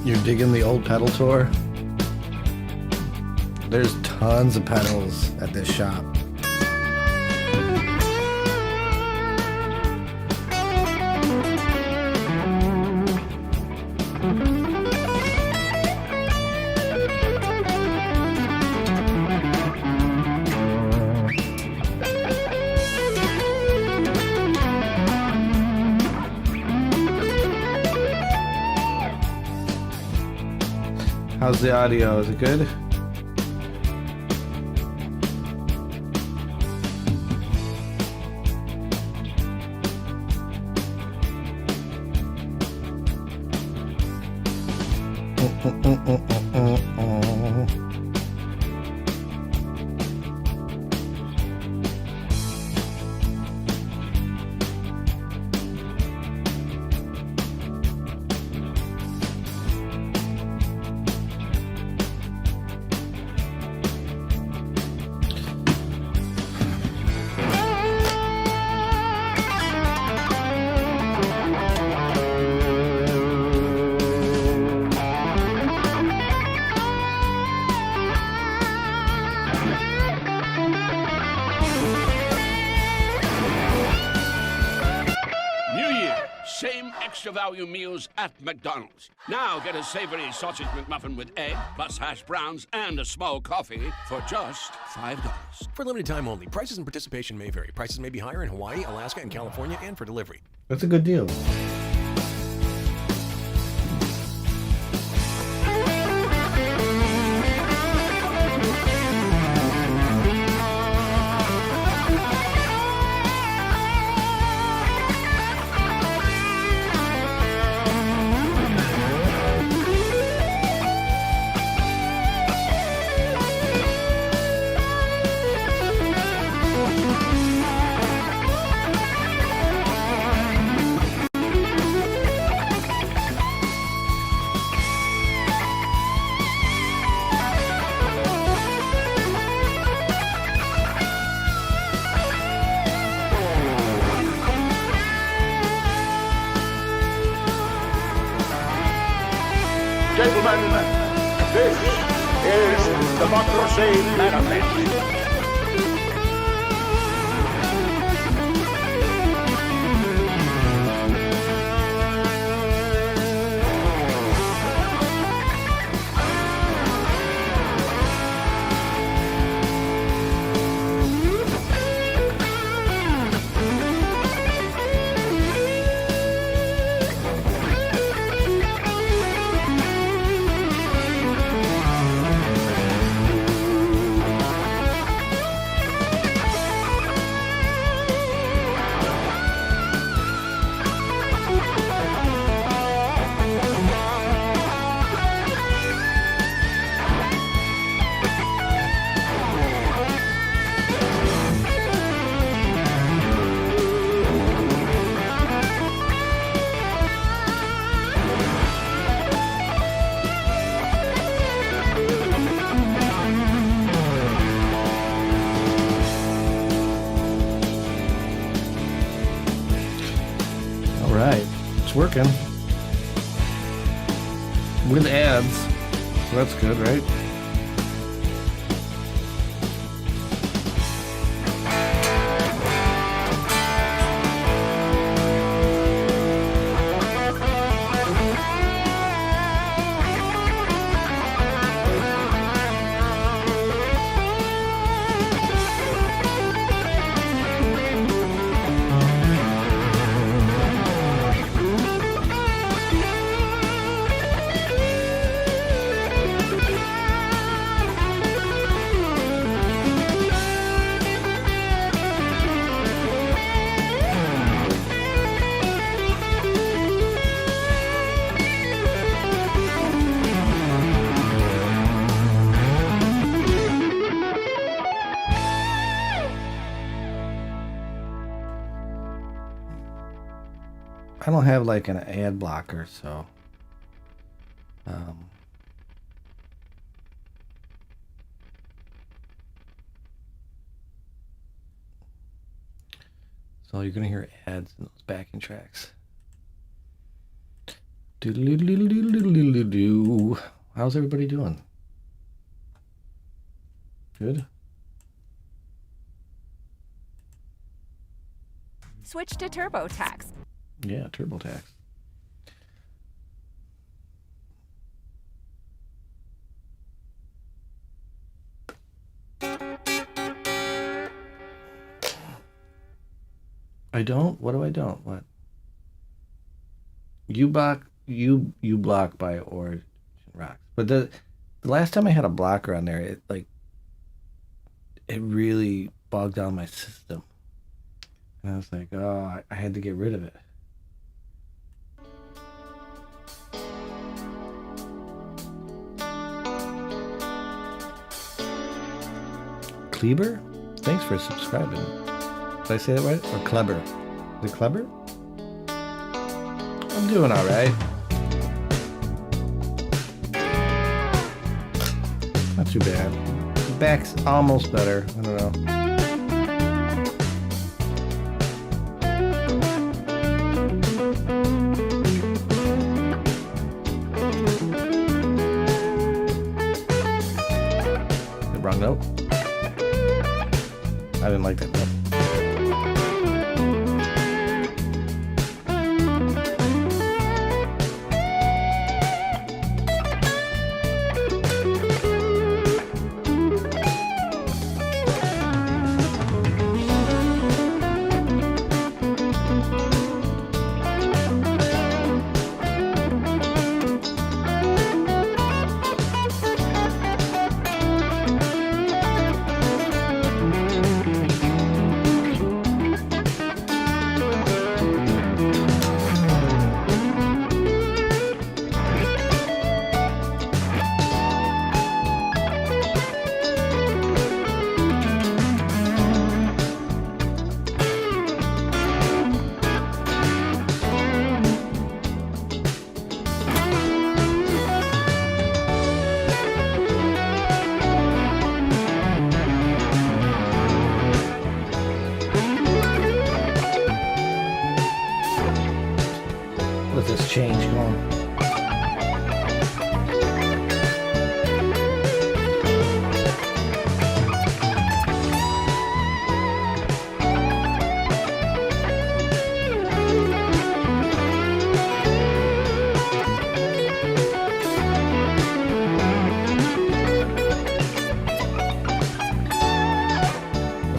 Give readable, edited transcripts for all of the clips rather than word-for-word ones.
You're digging the old pedal tour? There's tons of pedals at this shop. How's the audio? Is it good? extra value meals at McDonald's. Now get a savory sausage McMuffin with egg, plus hash browns and a small coffee for just $5. For limited time only. Prices and participation may vary. Prices may be higher in Hawaii, Alaska, and California, and for delivery. That's a good deal. Gentlemen, this is Democracy Manifest. Working with ads, so that's good, right? I don't have like an ad blocker, so so you're gonna hear ads in those backing tracks. Doodle-doodle-doodle-doodle-doodle-doo. How's everybody doing? Good? Switch to TurboTax. Yeah, TurboTax. I don't? What do I don't? What? You block by Origin Rocks. But the last time I had a blocker on there, it really bogged down my system. And I was like, oh, I had to get rid of it. Kleber? Thanks for subscribing. Did I say that right? Or Kleber? Is it Kleber? I'm doing all right. Not too bad. The back's almost better. I don't know. The wrong note. I didn't like that note.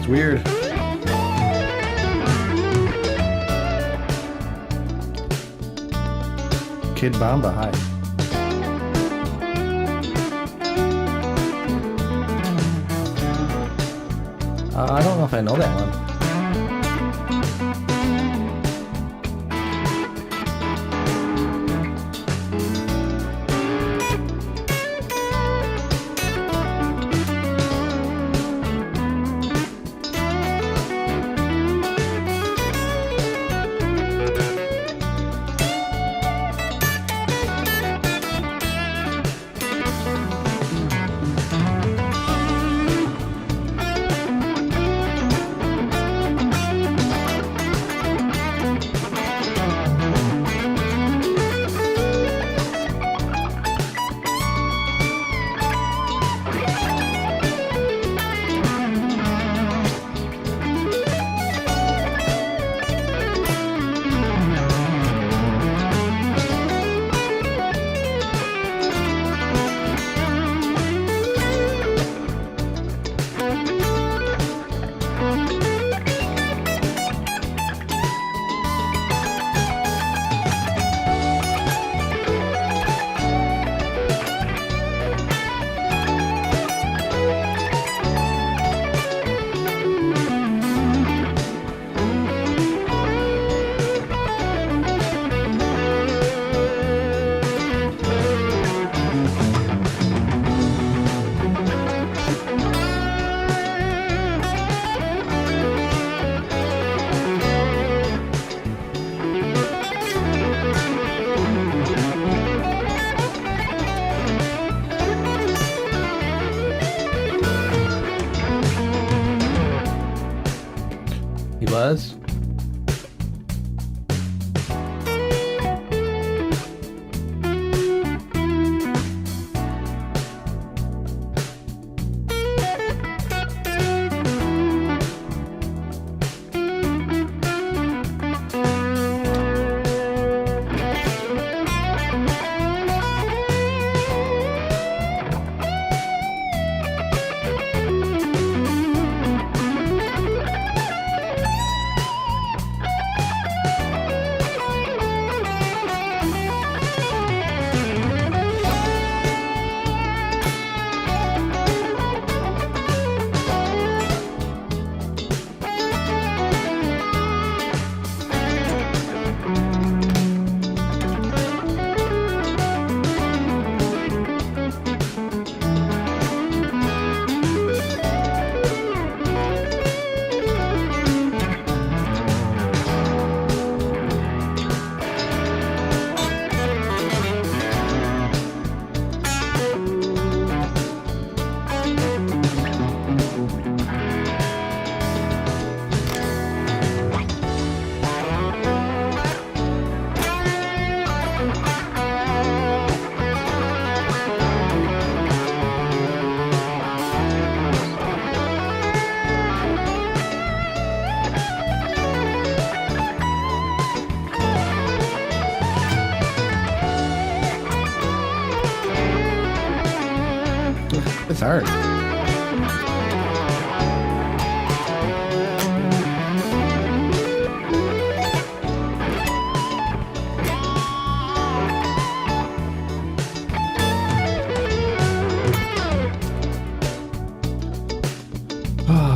weird. Kid Bamba, hi. I don't know if I know that one. Was? It's hard.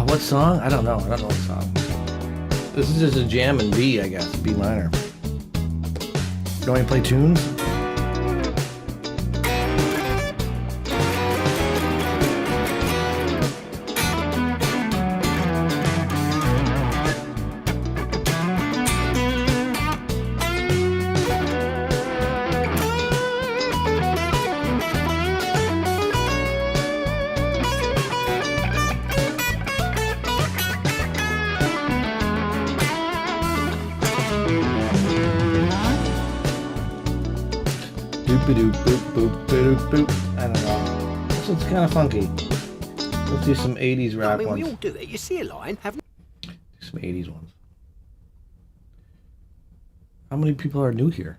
What song? I don't know. I don't know what song. This is just a jam in B, I guess. B minor. You want me to play tunes? I don't know. This one's kind of funky. Let's do some 80s rock ones. We all do it. You see a line, haven't do some 80s ones. How many people are new here?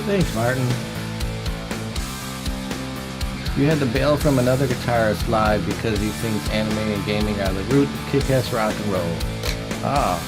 Thanks, Martin. You had to bail from another guitarist live because he thinks anime and gaming are the root of kick-ass rock and roll. Ah.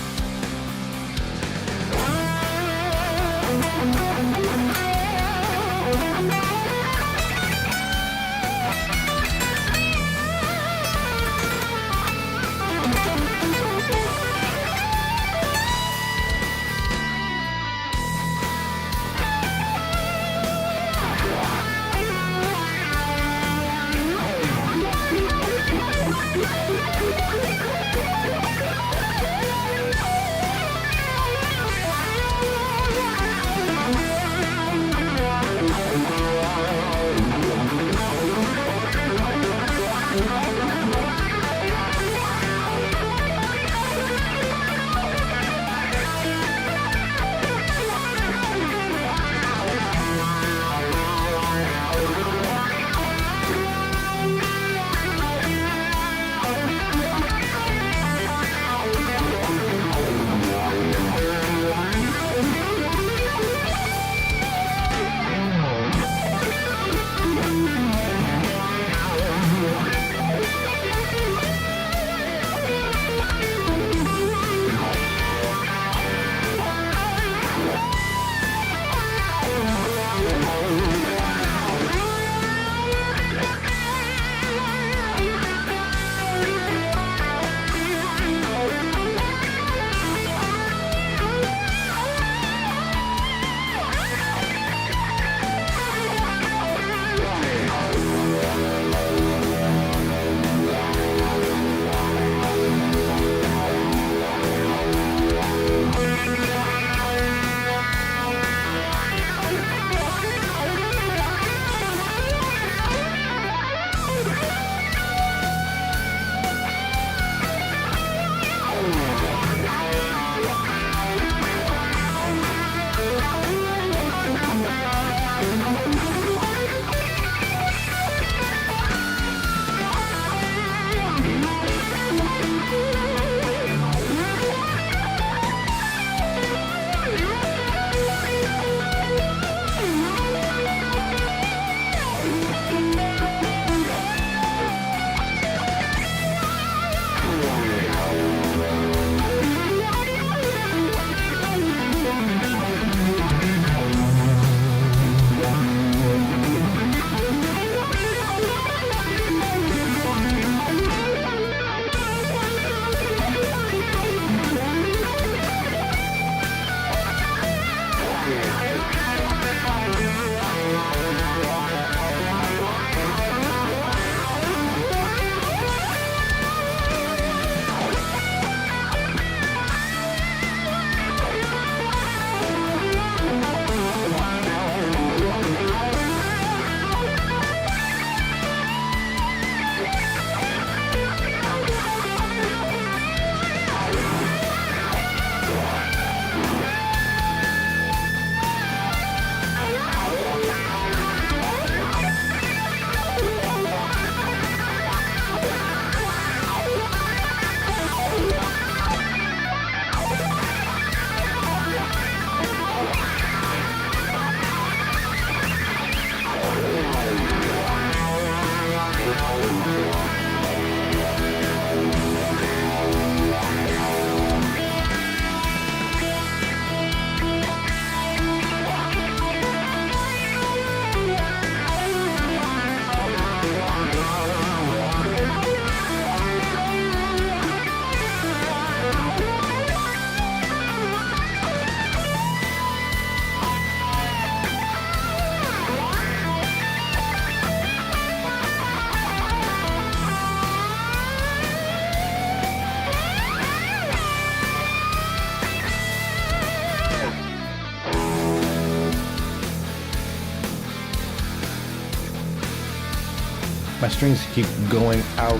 My strings keep going out.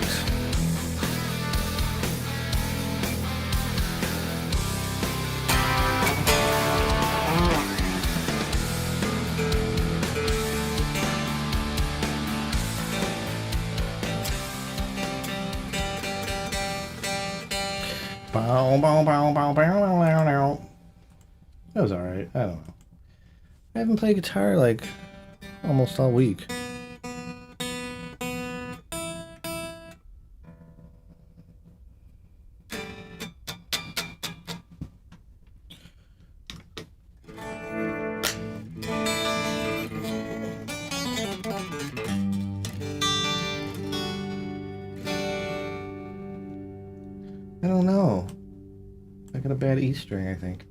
That was alright. I don't know. I haven't played guitar like almost all week. I don't know. I got a bad E string, I think.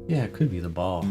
Yeah, it could be the ball.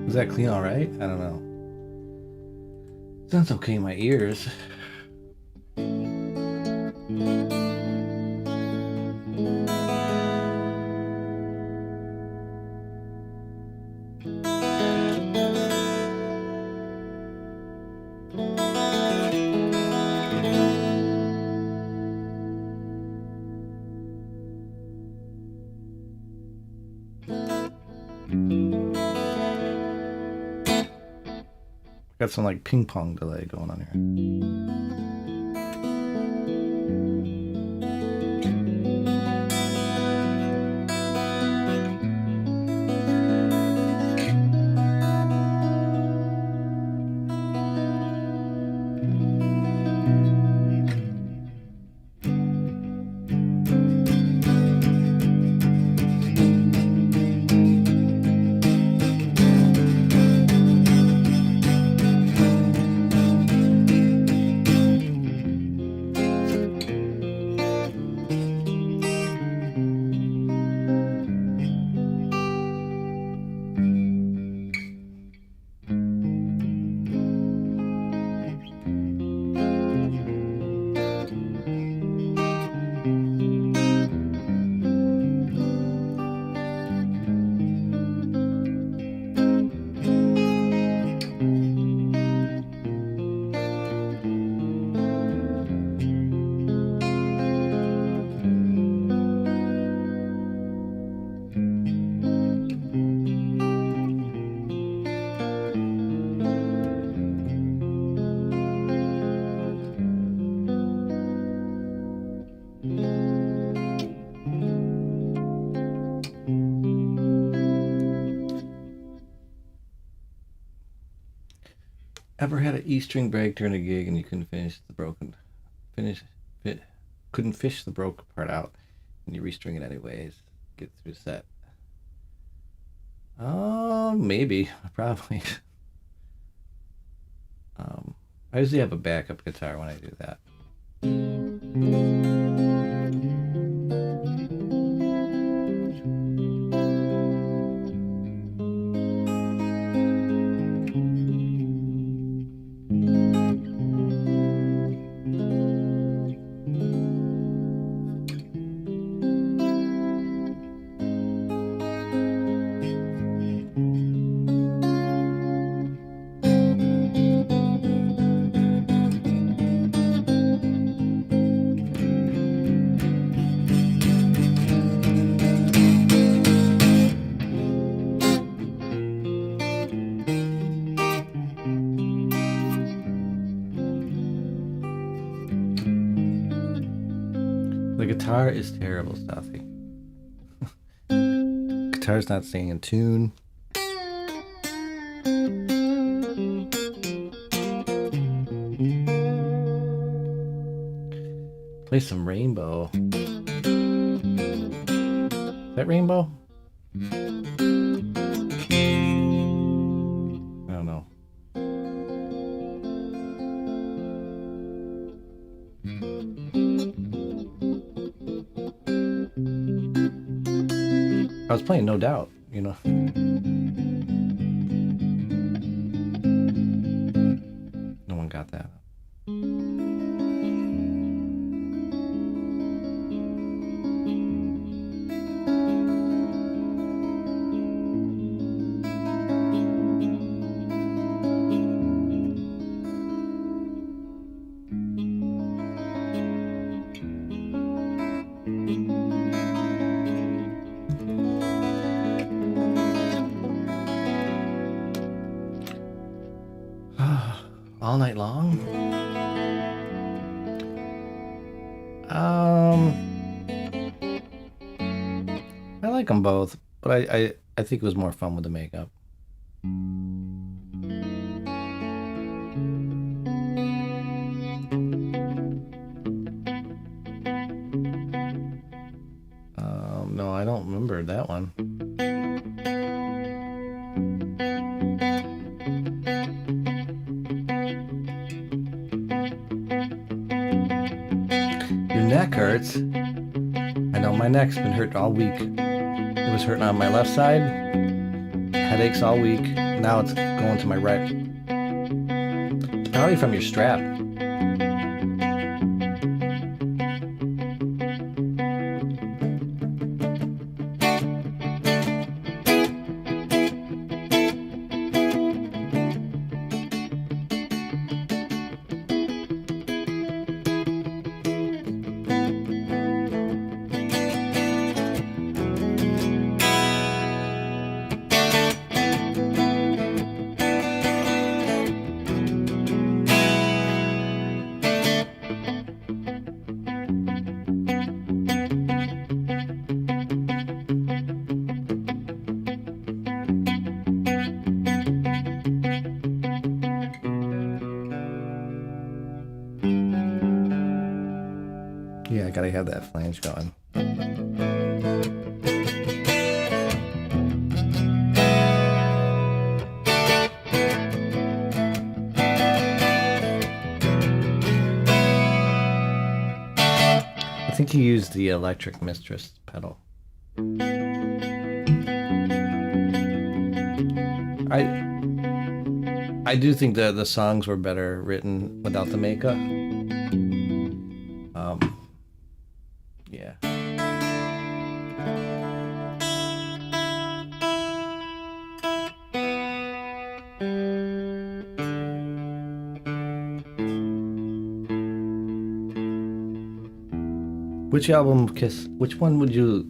Is that clean all right? I don't know. Sounds okay in my ears. Got some like ping pong delay going on here. Ever had an E string break during a gig and you couldn't couldn't fish the broken part out, and you restring it anyways, get through the set? Maybe, probably. I usually have a backup guitar when I do that. guitar is terrible, Stuffy. Guitar's not staying in tune. Play some Rainbow. Is that Rainbow? I don't know. I was playing No Doubt, you know. No one got that. All night long? I like them both, but I think it was more fun with the makeup. No, I don't remember that one. Neck hurts. I know my neck's been hurt all week. It was hurting on my left side, headaches all week. Now it's going to my right. It's probably from your strap. Yeah, I gotta have that flange going. I think you used the Electric Mistress pedal. I do think that the songs were better written without the makeup. Yeah. Which album, Kiss, which one would you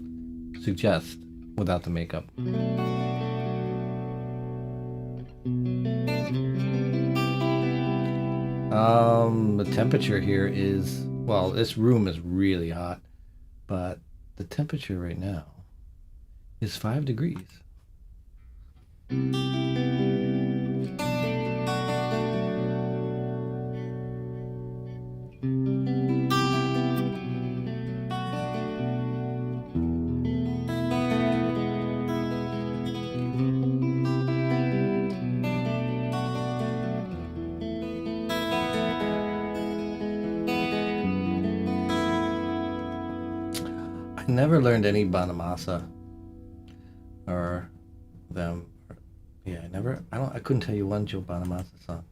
suggest without the makeup? The temperature here is, well, this room is really hot, but the temperature right now is 5 degrees. I never learned any Bonamassa or them. Yeah, I couldn't tell you one Joe Bonamassa song.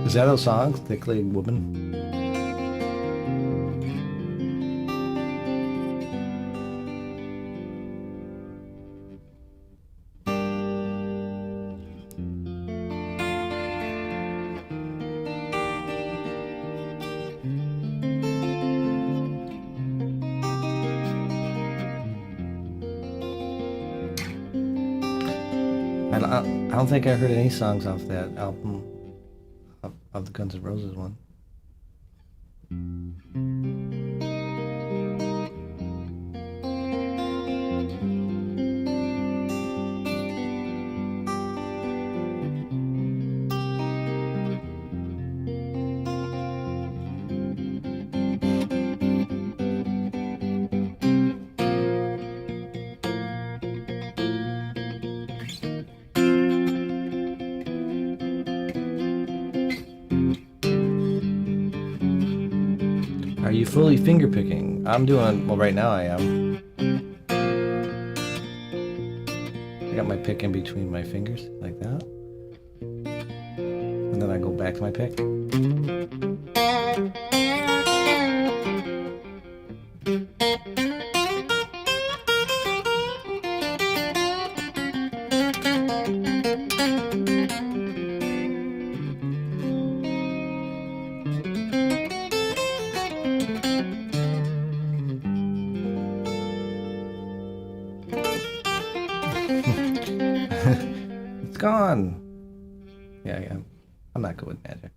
Is that a song, Thick-Legged Woman? I don't think I heard any songs off that album, of the Guns N' Roses one. Are you fully finger picking? I'm doing, well, right now I am. I got my pick in between my fingers, like that. And then I go back to my pick. It's gone. Yeah. I'm not good with magic.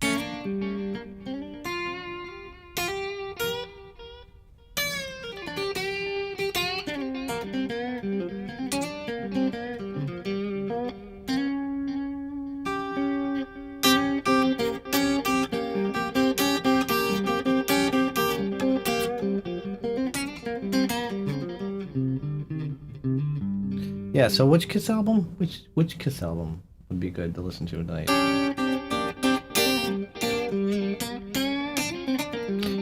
Yeah, so which Kiss album? Which Kiss album would be good to listen to tonight?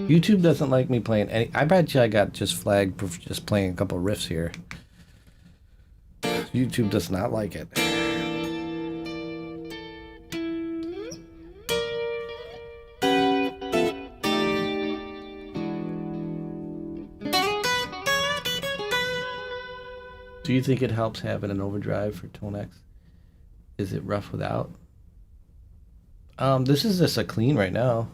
YouTube doesn't like me playing any. I bet you I got just flagged for just playing a couple riffs here. YouTube does not like it. Do you think it helps having an overdrive for Tone X? Is it rough without? This is just a clean right now.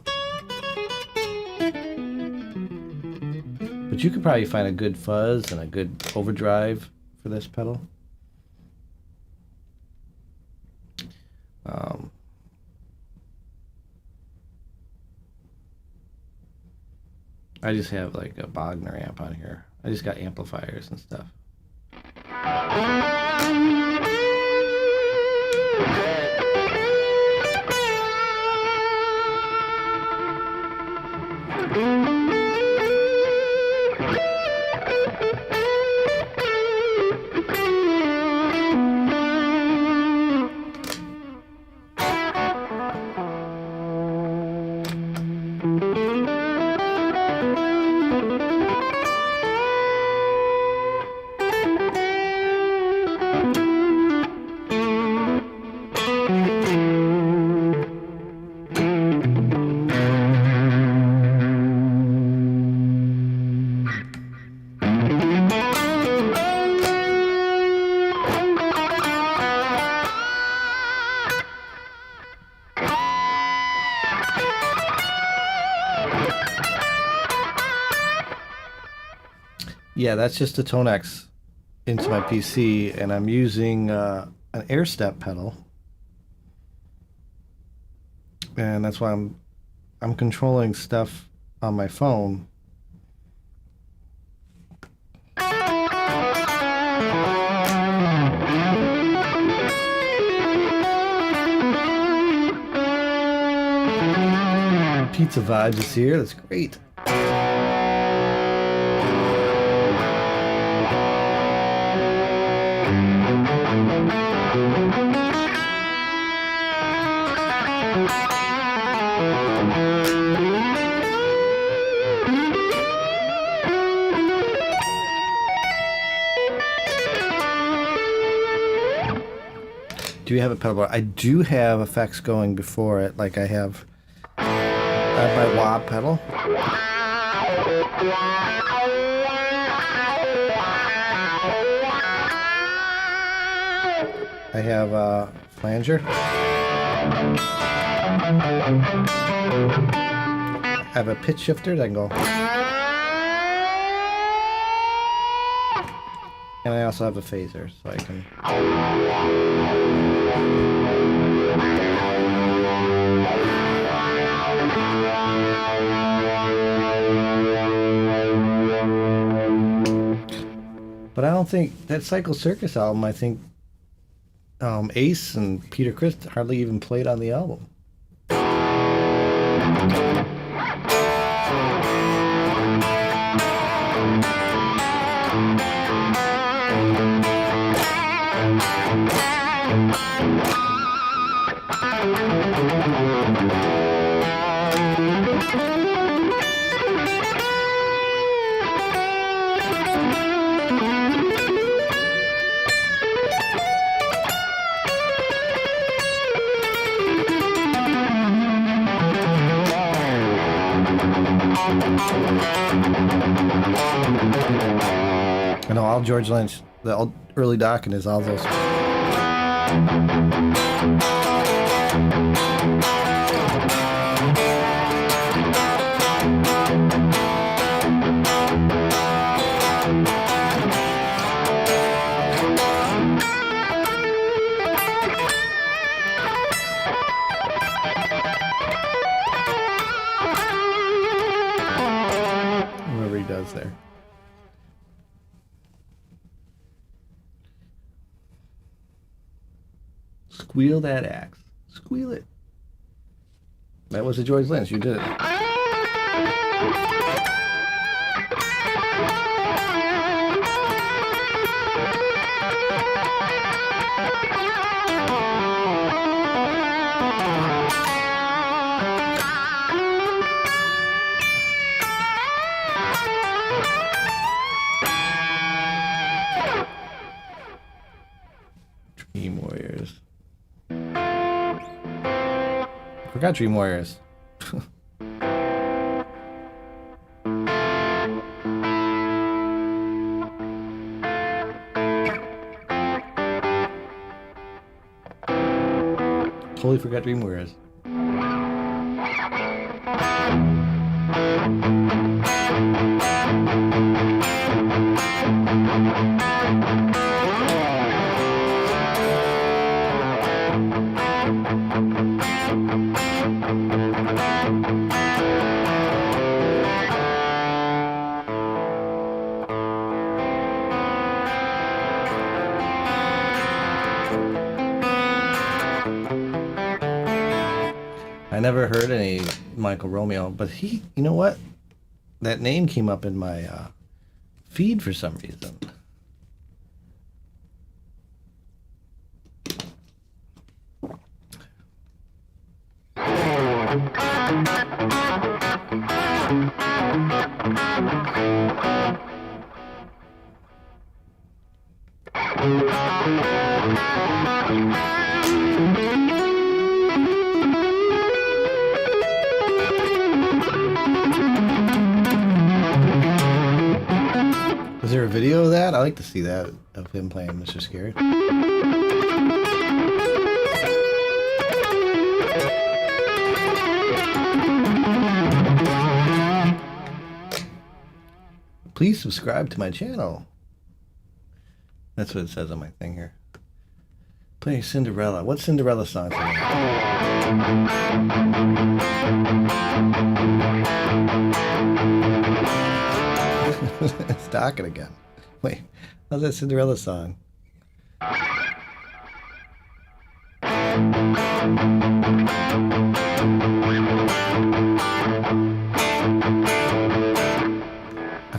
But you could probably find a good fuzz and a good overdrive for this pedal. I just have like a Bogner amp on here. I just got amplifiers and stuff. Yeah, that's just a Tone X into my PC, and I'm using an air step pedal, and that's why I'm controlling stuff on my phone. Pizza Vibes is here. That's great. Do you have a pedal bar? I do have effects going before it, like I have my wah pedal. I have a flanger. I have a pitch shifter that can go. And I also have a phaser, so I can... But I don't think that Cycle Circus album, I think Ace and Peter Criss hardly even played on the album. I know all George Lynch, the old early Dokken is all those. Whoever he does there. Squeal that axe. Squeal it. That was a George Lynch. You did it. Dream Warriors. Forgot Dream Warriors. Totally forgot Dream Warriors. I never heard any Michael Romeo, but he, you know what? That name came up in my feed for some reason. Is there a video of that? I like to see that, of him playing Mr. Scary. Please subscribe to my channel. That's what it says on my thing here. Play Cinderella. What Cinderella song? It's Dokken again. Wait, how's that Cinderella song? I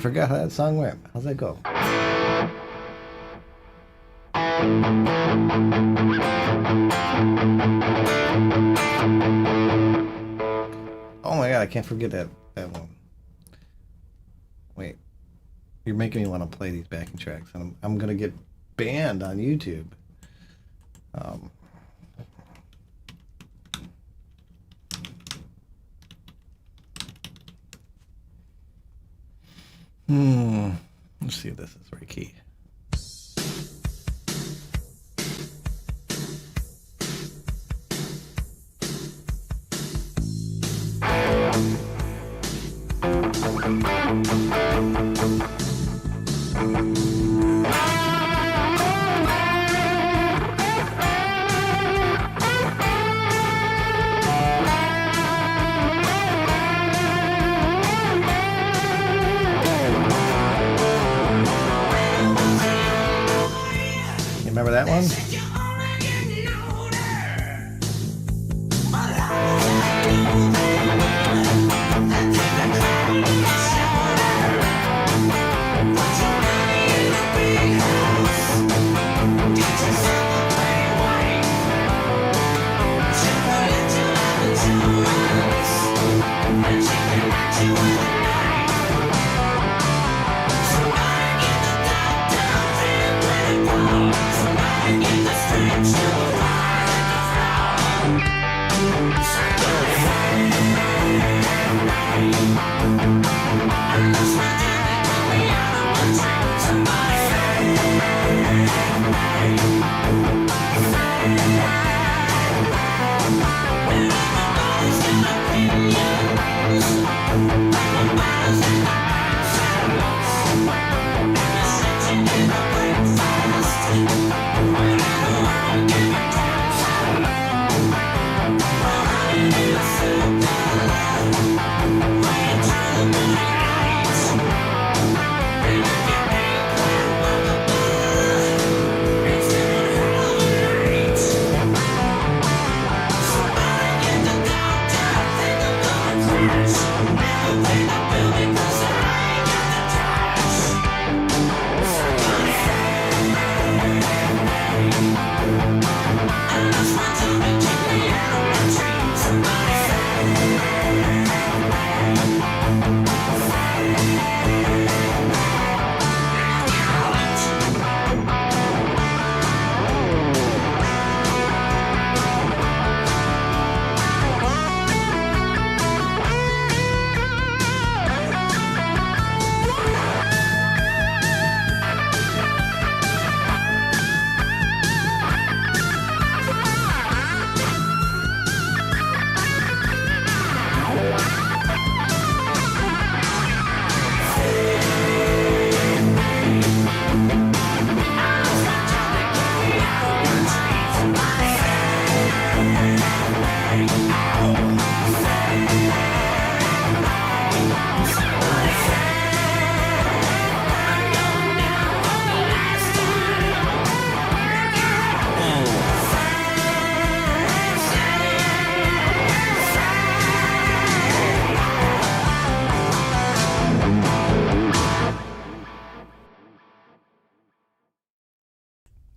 forgot how that song went. How's that go? Oh my god, I can't forget that one. Wait. You're making me want to play these backing tracks, and I'm gonna get banned on YouTube. Let's see if this is right key. one.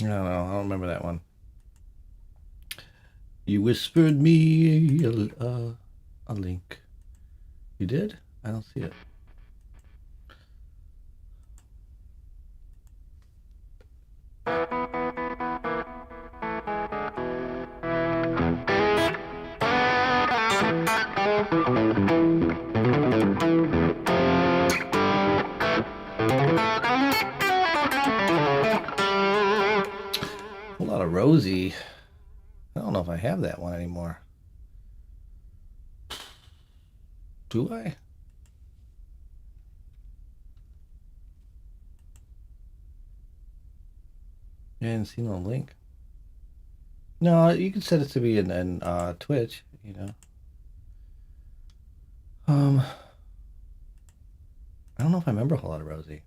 I don't know. I don't remember that one. You whispered me a link. You did? I don't see it. A lot of Rosie. I don't know if I have that one anymore. Do I? I didn't see no link. No, you can set it to be in Twitch, you know. I don't know if I remember a whole lot of Rosie.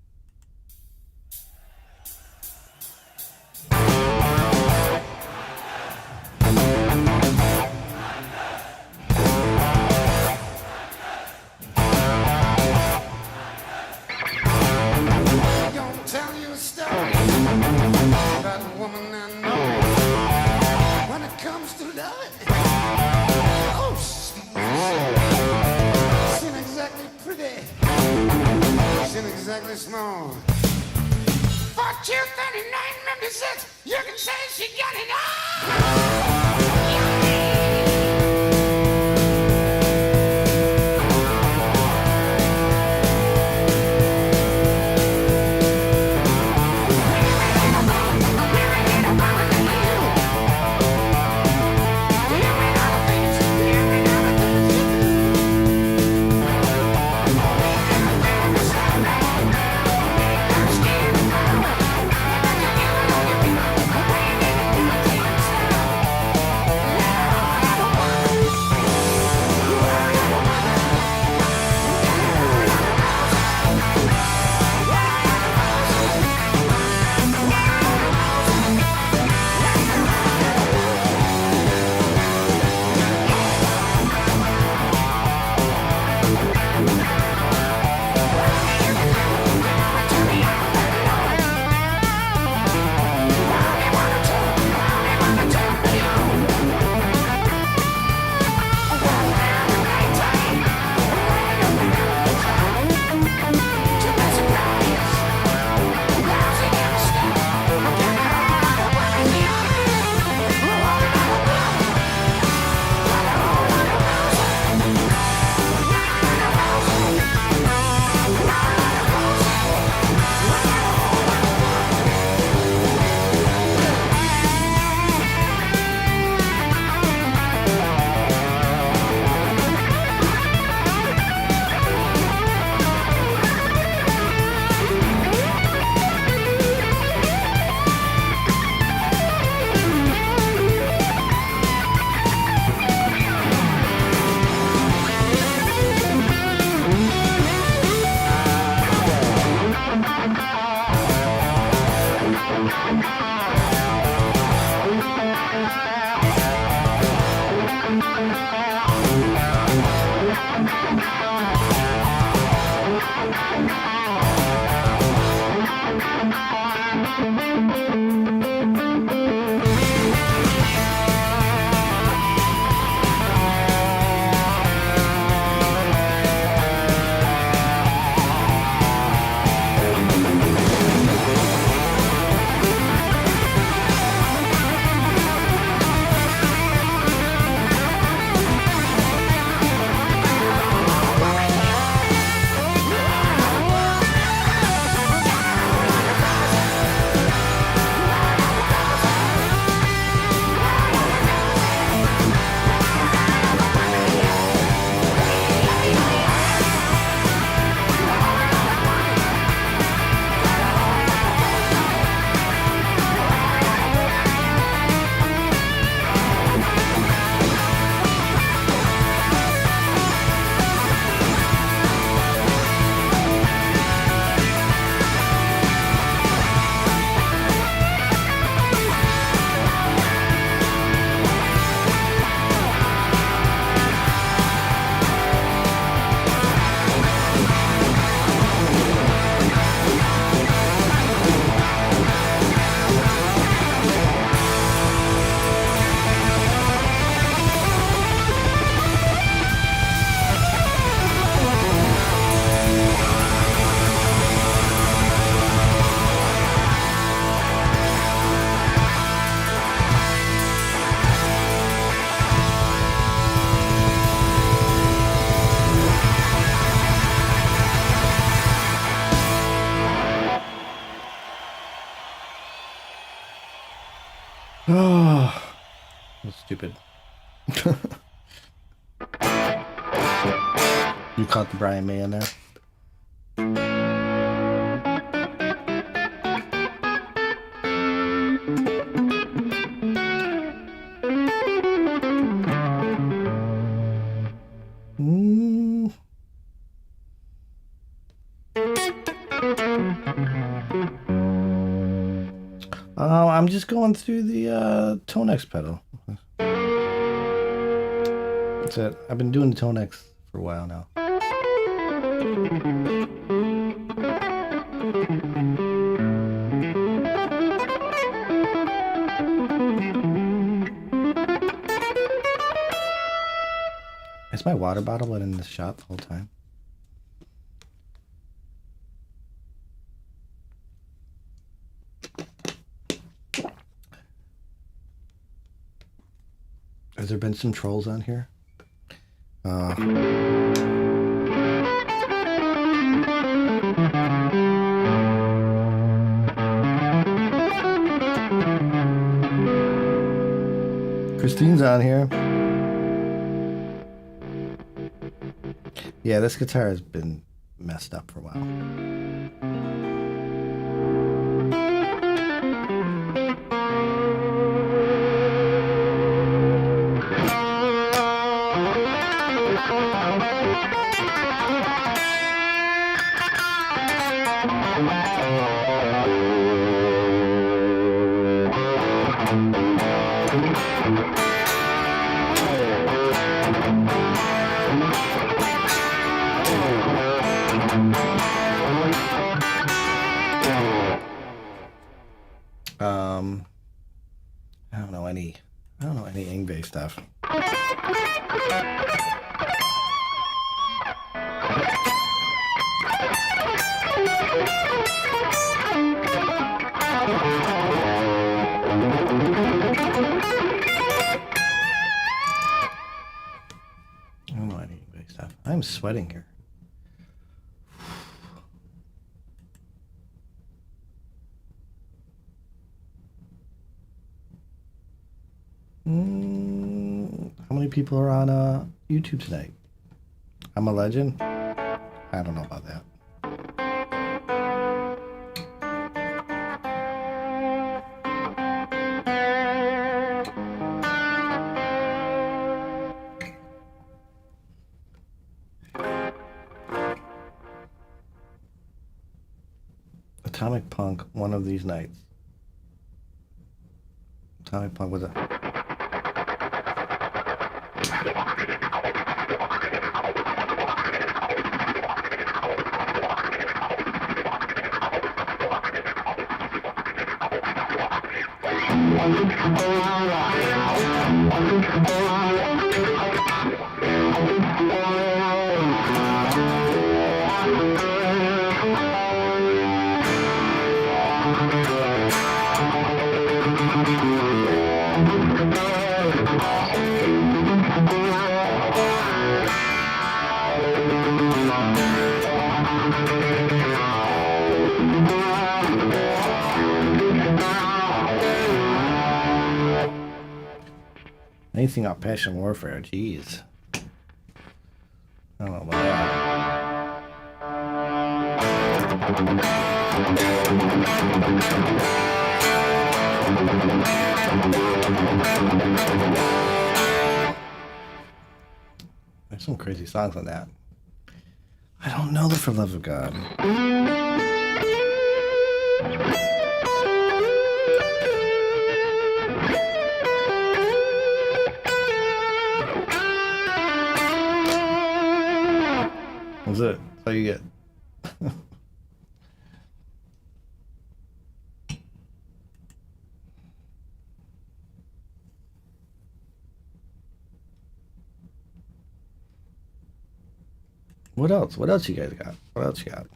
Exactly small. Fortune 3956, you can say she got it all. Oh, that's stupid. You caught the Brian May in there. I'm just going through the Tonex pedal. That's it. I've been doing the Tonex for a while now. Is my water bottle been in the shop the whole time? Has there been some trolls on here? Christine's on here. Yeah, this guitar has been messed up for a while. I don't know any Yngwie stuff. I don't know any Yngwie stuff. I'm sweating here. How many people are on YouTube tonight? I'm a legend? I don't know about that. Atomic Punk, one of these nights. Atomic Punk was a... Anything on Passion Warfare, jeez. I don't know about that. There's some crazy songs on that. I don't know the For Love of God. That's it. That's all you get. What else? What else you guys got? What else you got?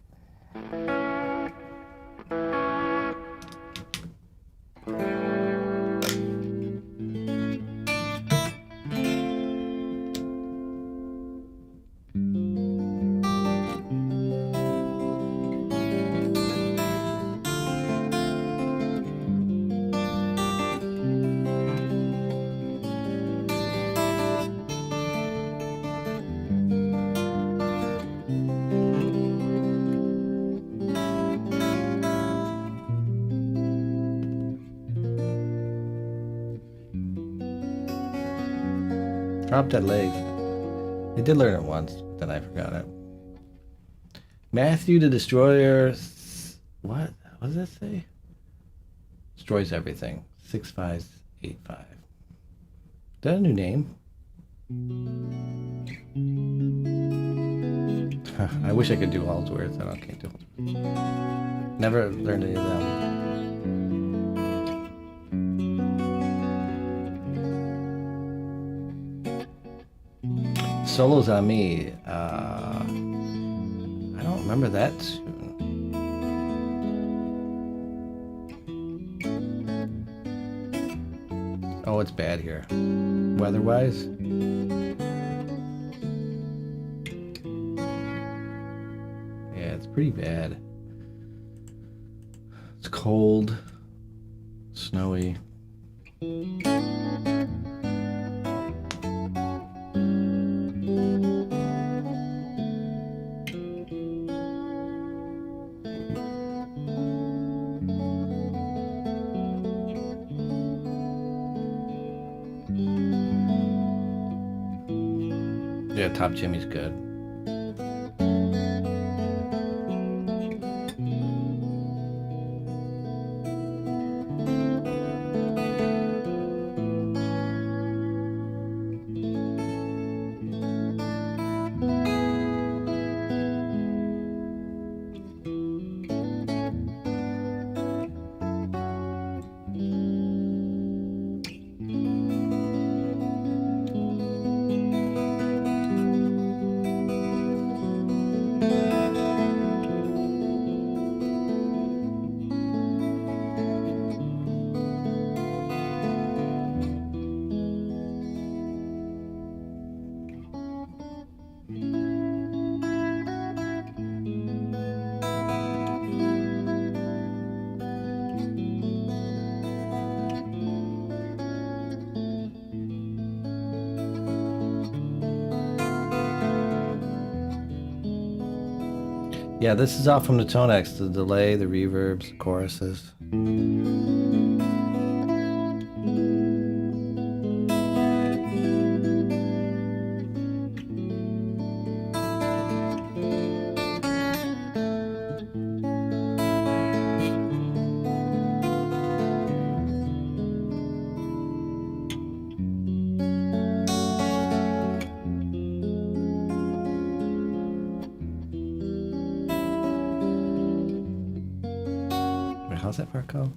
Drop dead legs. I did learn it once, but then I forgot it. Matthew the Destroyer. What? What does that say? Destroys everything. 6585. Is that a new name? I wish I could do all words. I can't do them. Never learned any of them. Solos on Me. I don't remember that tune. Oh, it's bad here. Weather-wise. Yeah, it's pretty bad. It's cold, snowy. Yeah, Top Jimmy's good. Yeah, this is all from the Tonex, the delay, the reverbs, the choruses. How's that part go?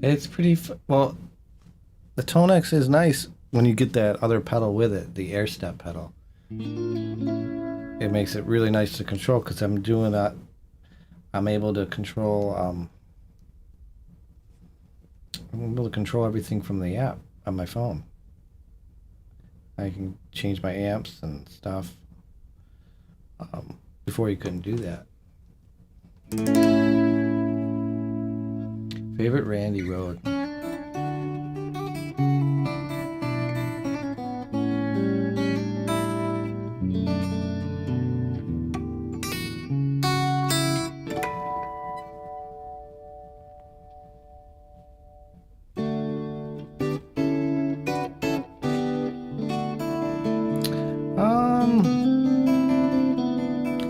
It's pretty, well, the Tonex is nice when you get that other pedal with it, the air step pedal. It makes it really nice to control because I'm doing that. I'm able to control, I'm able to control everything from the app on my phone. I can change my amps and stuff. Before you couldn't do that. Favorite Randy Road.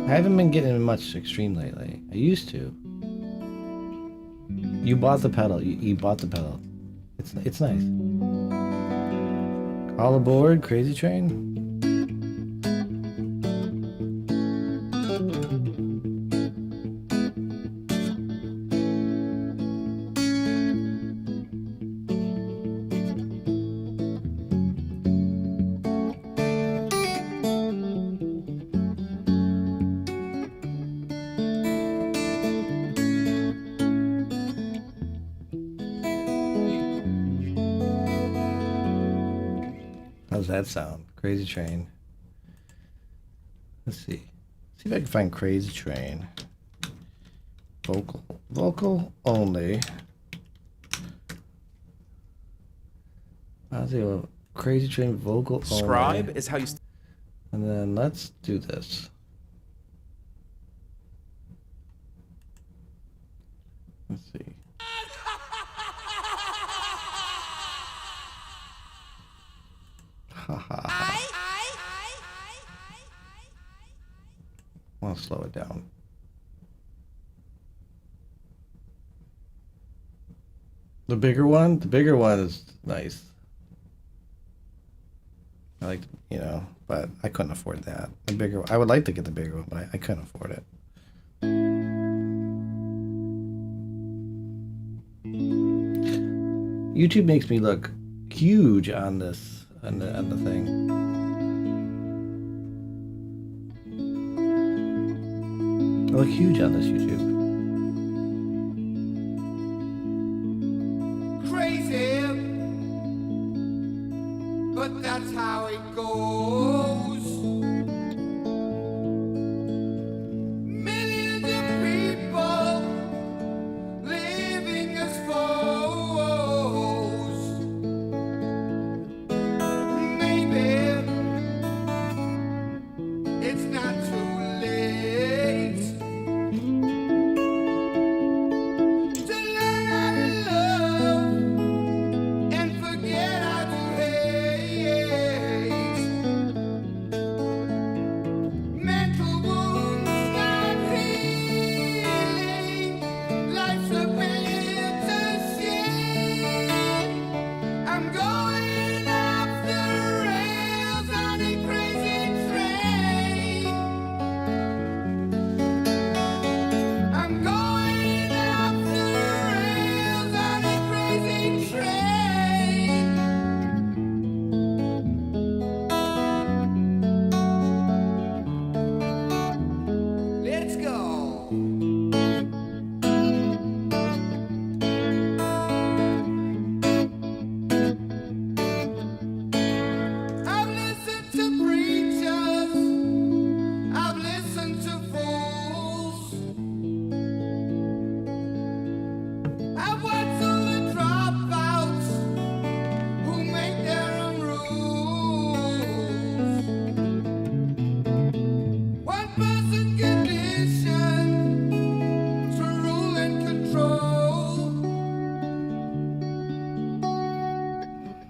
I haven't been getting much extreme lately. I used to. You bought the pedal. You bought the pedal. It's nice. All aboard, Crazy Train. that sound? Crazy Train. Let's see. See if I can find Crazy Train. Vocal only. I'll do a Crazy Train vocal Scribe only. is how you. And then let's do this. Let's see. Haha. I'll slow it down. The bigger one? The bigger one is nice. I like, you know, but I couldn't afford that. The bigger, I would like to get the bigger one, but I couldn't afford it. YouTube makes me look huge on this, on the thing. I look huge on this YouTube. Crazy, but that's how it goes. Millions of people living as foes. Maybe it's not too late to learn how to love and forget how to hate. Mental wounds not healing. Life's a bitter shame. I'm going off the rails on a crazy train. I'm going off the rails on a crazy train. Let's go. I've listened to preachers, I've listened to fools, I've watched all the dropouts who make their own rules. One person conditioned to rule and control.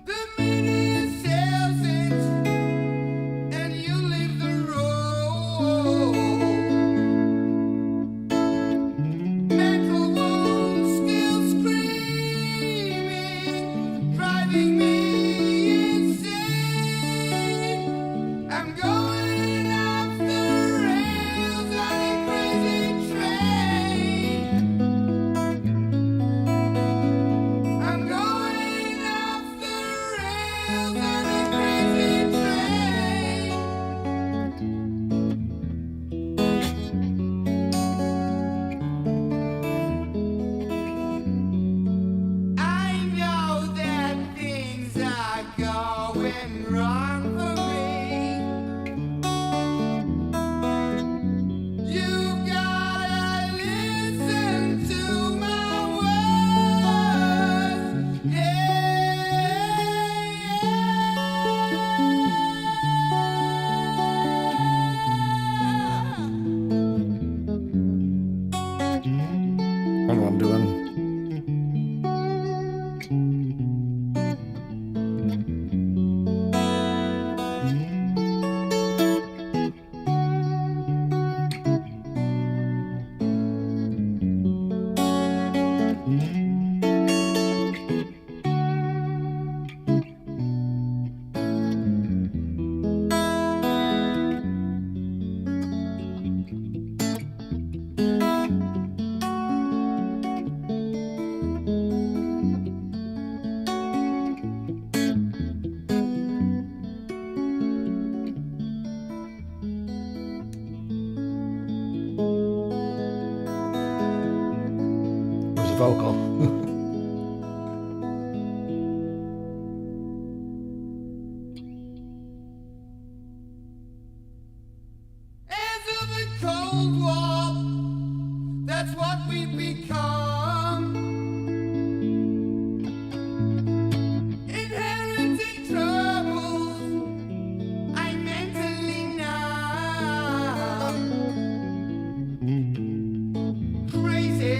The media sells it, and you leave the role. Mental wounds still screaming, driving me insane. I'm going off the rails on a crazy train. I'm going off the rails on a crazy train. I know that things are going wrong for me. You gotta listen to my words. I don't know what I'm doing. Where's the vocal? old warp. That's what we've become. Inheriting troubles, I'm mentally numb. Crazy,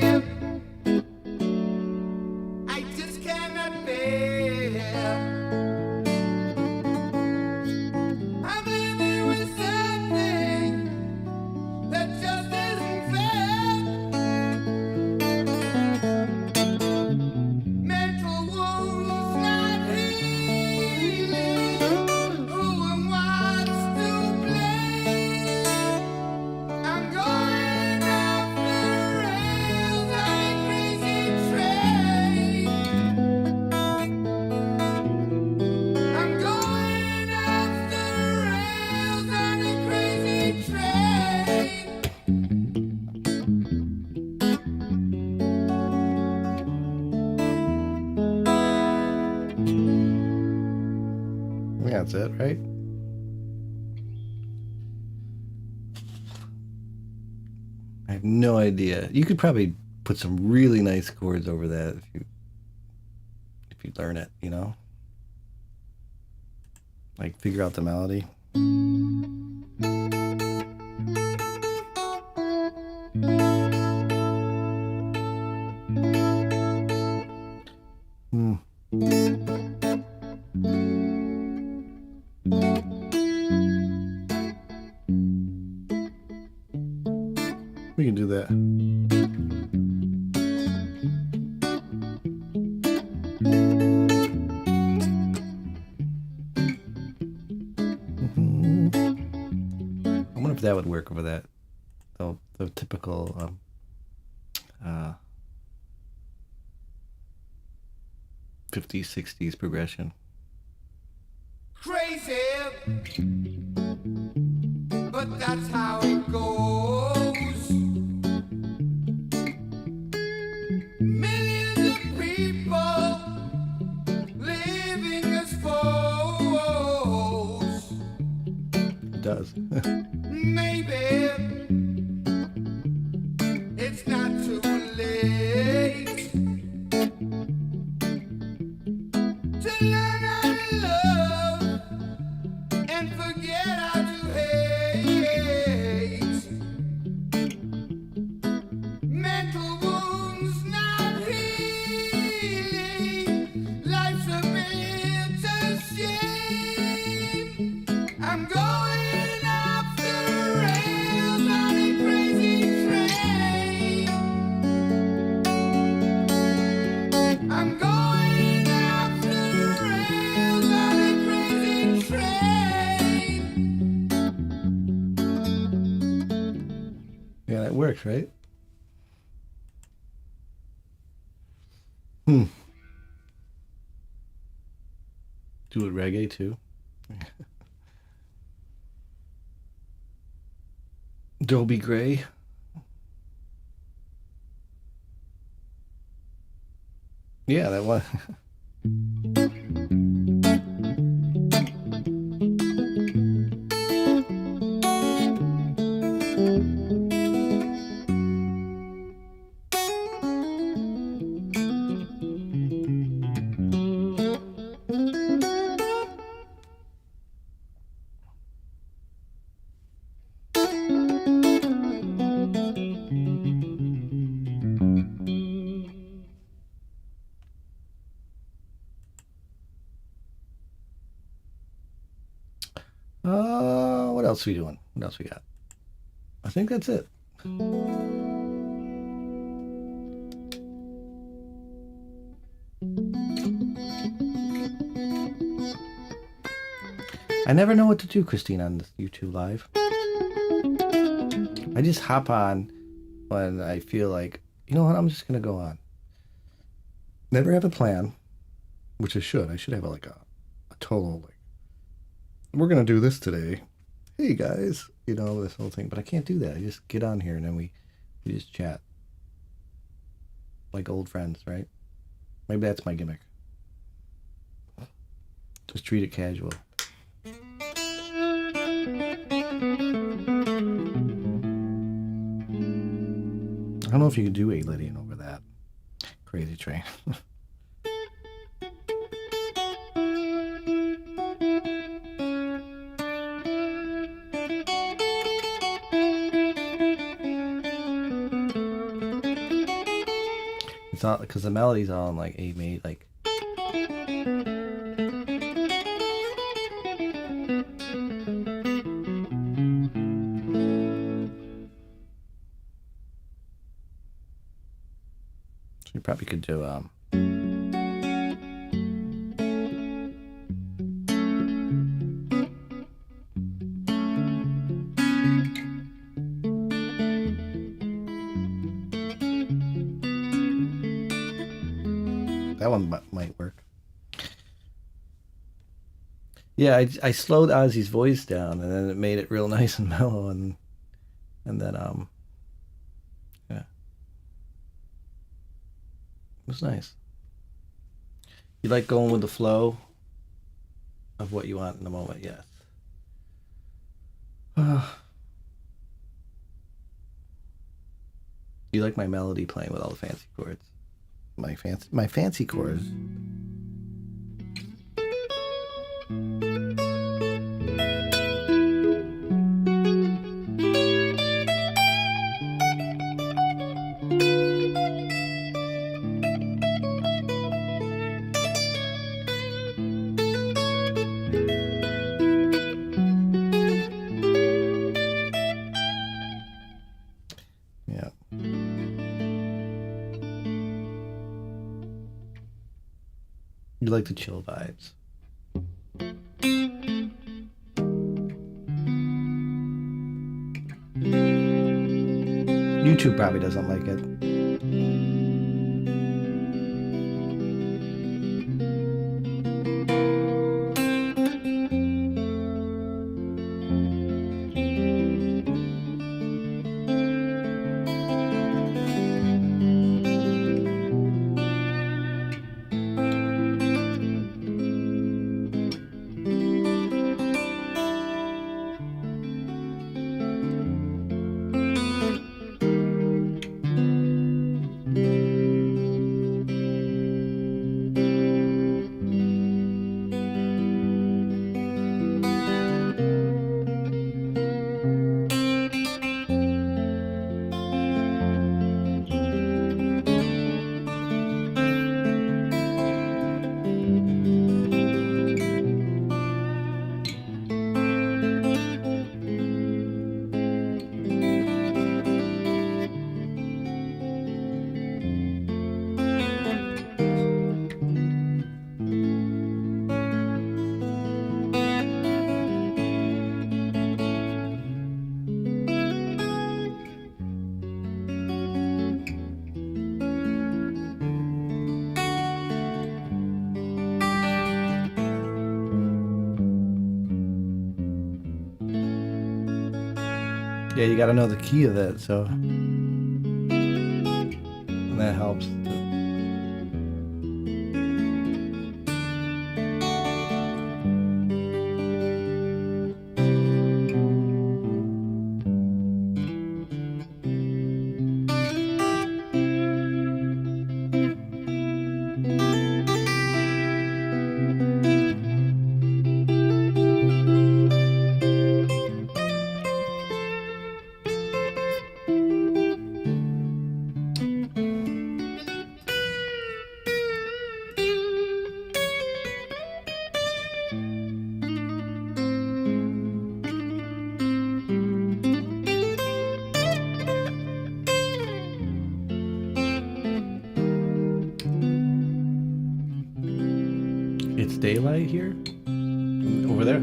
I just cannot bear. I'm living with something that just isn't fair. Mental wounds not healing. Who and what's to blame? I'm going off the rails on a crazy train. I'm going off the rails on a crazy train. I think that's it, right? I have no idea. You could probably put some really nice chords over that if you learn it, you know? Like figure out the melody. Hmm. We can do that. I wonder if that would work over that. The typical 50s, 60s progression. Crazy, but that's how it goes. Millions of people living as foes. It does. Maybe it's not too late to learn how to love and forget how to hate. Mental wounds not healing. Life's a bitter shame. I'm going off the rails on a crazy train. I'm going off the rails on a crazy train. Yeah, that works, right? Do it reggae too. Dobie Gray. Yeah, that one. What else are we doing? What else we got? I think that's it. I never know what to do, Christine, on this YouTube Live. I just hop on when I feel like, you know what, I'm just going to go on. Never have a plan, which I should. I should have like a total, like, we're going to do this today. Hey, guys. You know, this whole thing. But I can't do that. I just get on here and then we just chat. Like old friends, right? Maybe that's my gimmick. Just treat it casual. don't know if you can do 8 Lydian over that. Crazy train. It's not because the melody's all in like A major, like. So you probably could do that one might work. Yeah, I slowed Ozzy's voice down, and then it made it real nice and mellow, and then yeah, it was nice. You like going with the flow of what you want in the moment, yes. You like my melody playing with all the fancy chords. My fancy chords. Yeah. You like the chill vibes. YouTube probably doesn't like it. Yeah, you got to know the key of it, so and that helps. It's daylight here? Over there?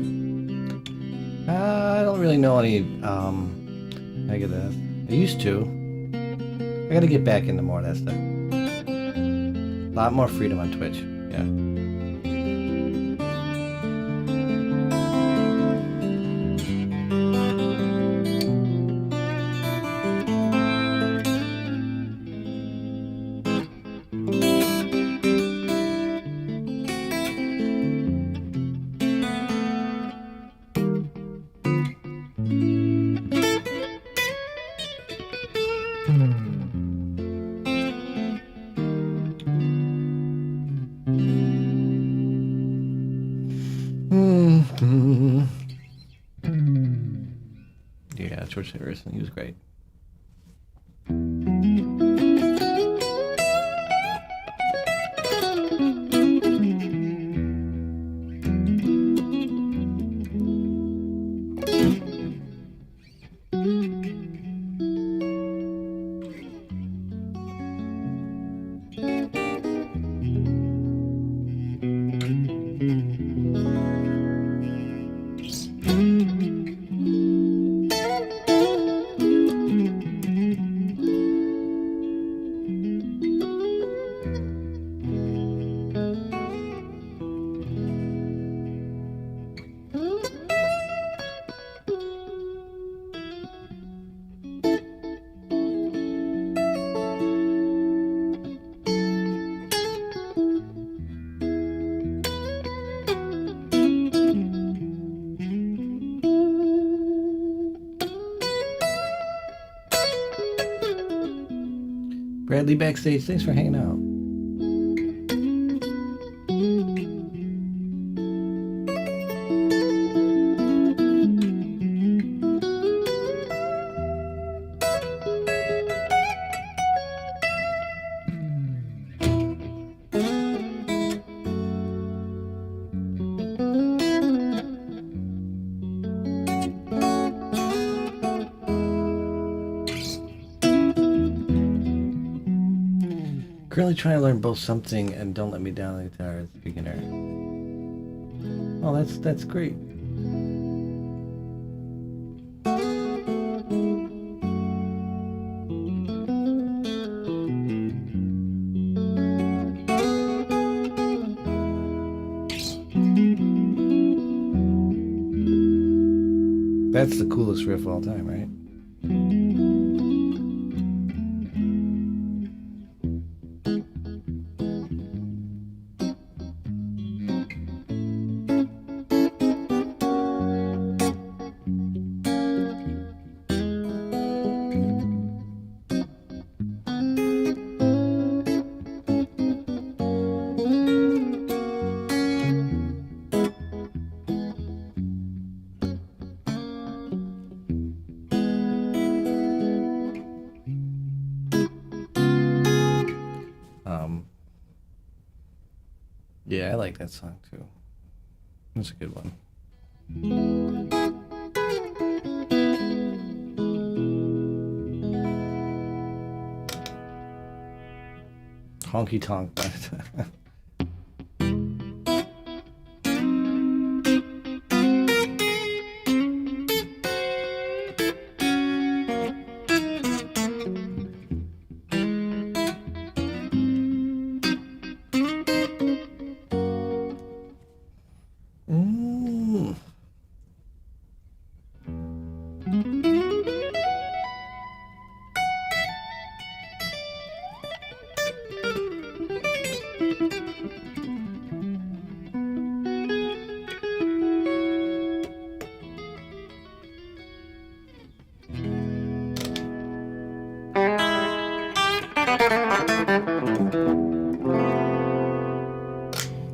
I don't really know any negative. I used to. I gotta get back into more of that stuff. A lot more freedom on Twitch. Yeah. Switch hitters, and he was great. Bradley backstage, thanks for hanging out. Currently trying to learn both something and Don't Let Me Down on the guitar as a beginner. Oh, that's great. That's the coolest riff of all time, right? Yeah, I like that song too. That's a good one. Honky Tonk, but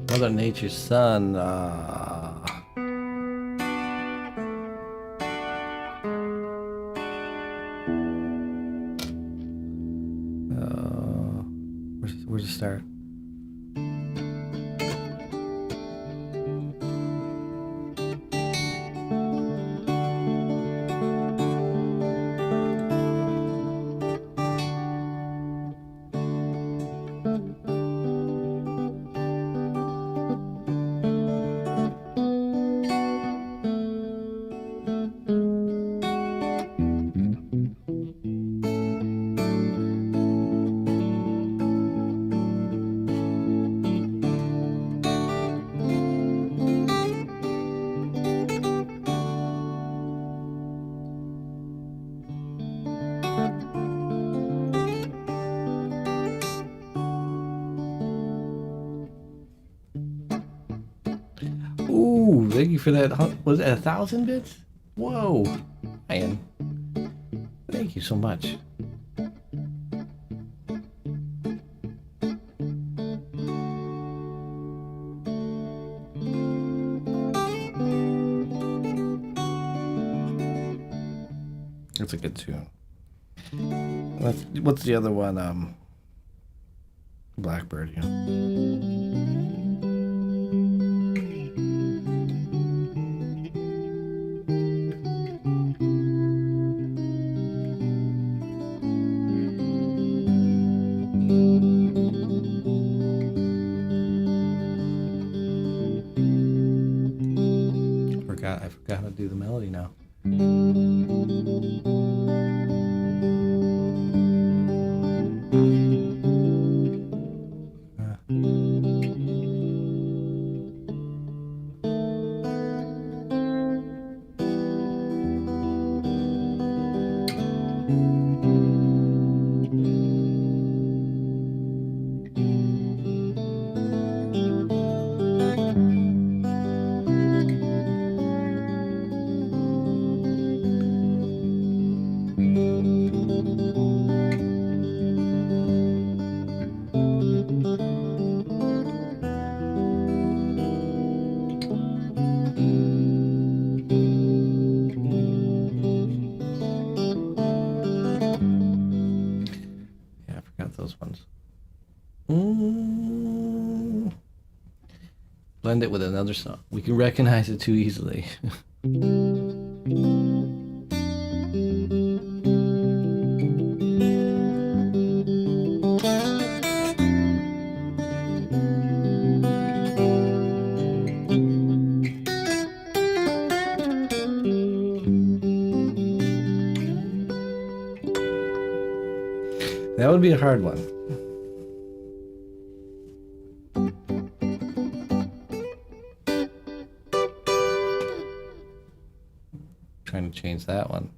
Mother Nature's Son. Where's the start? Ooh, thank you for that. Was it 1,000 bits? Whoa, man. Thank you so much. It's a good tune. What's the other one? Blackbird, you know. I forgot how to do the melody now. Those ones. Blend it with another song. We can recognize it too easily. That would be a hard one. Trying to change that one.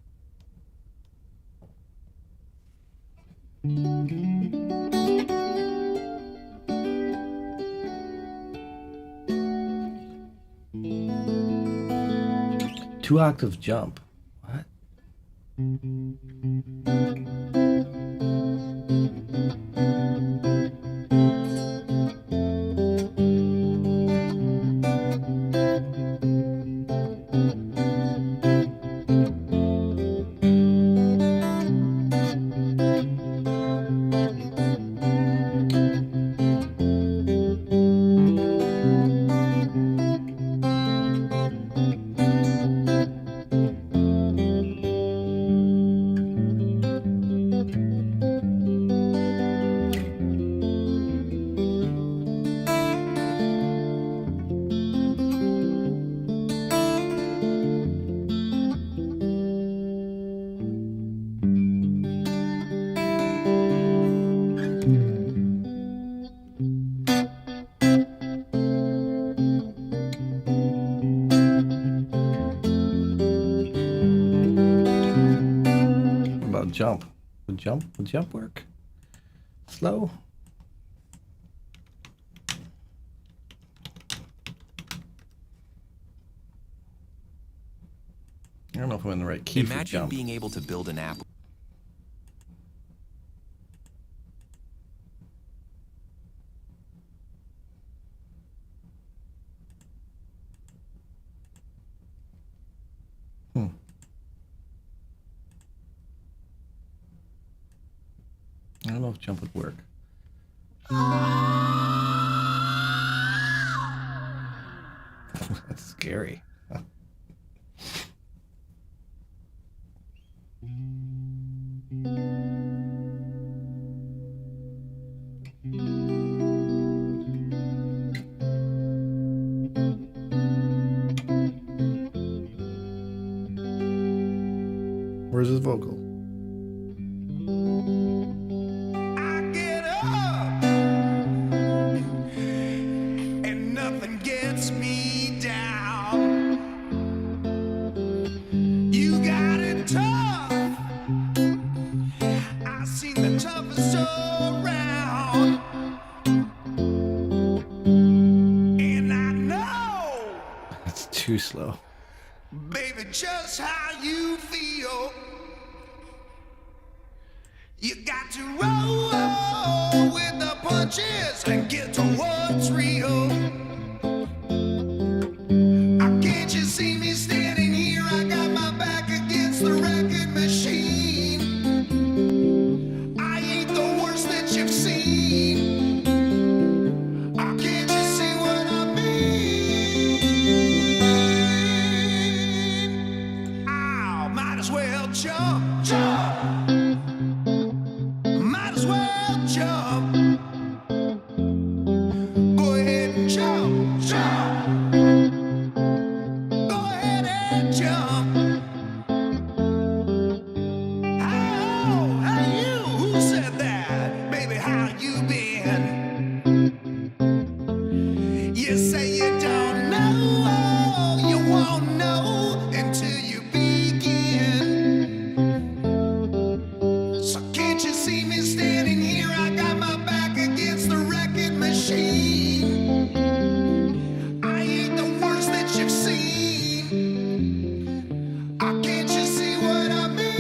Two octave jump. What? Jump. Would jump work? Slow? I don't know if I'm in the right key for Imagine jump. being able to build an app. I don't know if jump would work. That's scary. Where's his vocal? Too slow. Baby, just how you feel. You got to roll with the punches and get to what's real. Can't you see me standing here? I got my back against the record machine. as well jump. Go ahead and jump, jump. Go ahead and jump. How you? Who said that? Baby, how you been? You say you don't know, you won't know until you begin. So can't you see me standing here? I got my back against the wrecking machine. I ain't the worst that you've seen. Can't you see what I mean?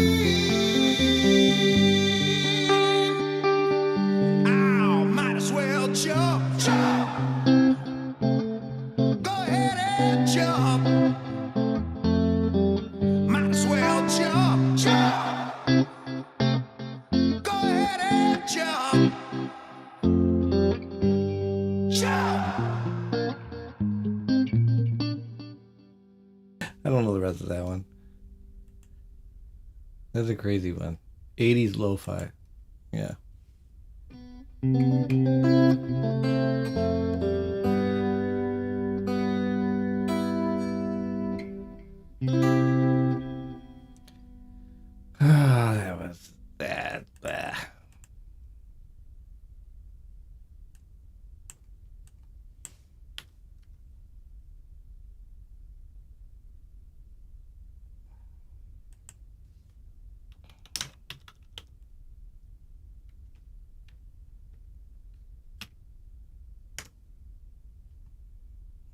Ow, might as well jump, jump. Go ahead and jump. Might as well jump, jump. Go ahead and jump. Jump. I don't know the rest of that one. That's a crazy one. 80s lo-fi. Yeah. Ah, that was that.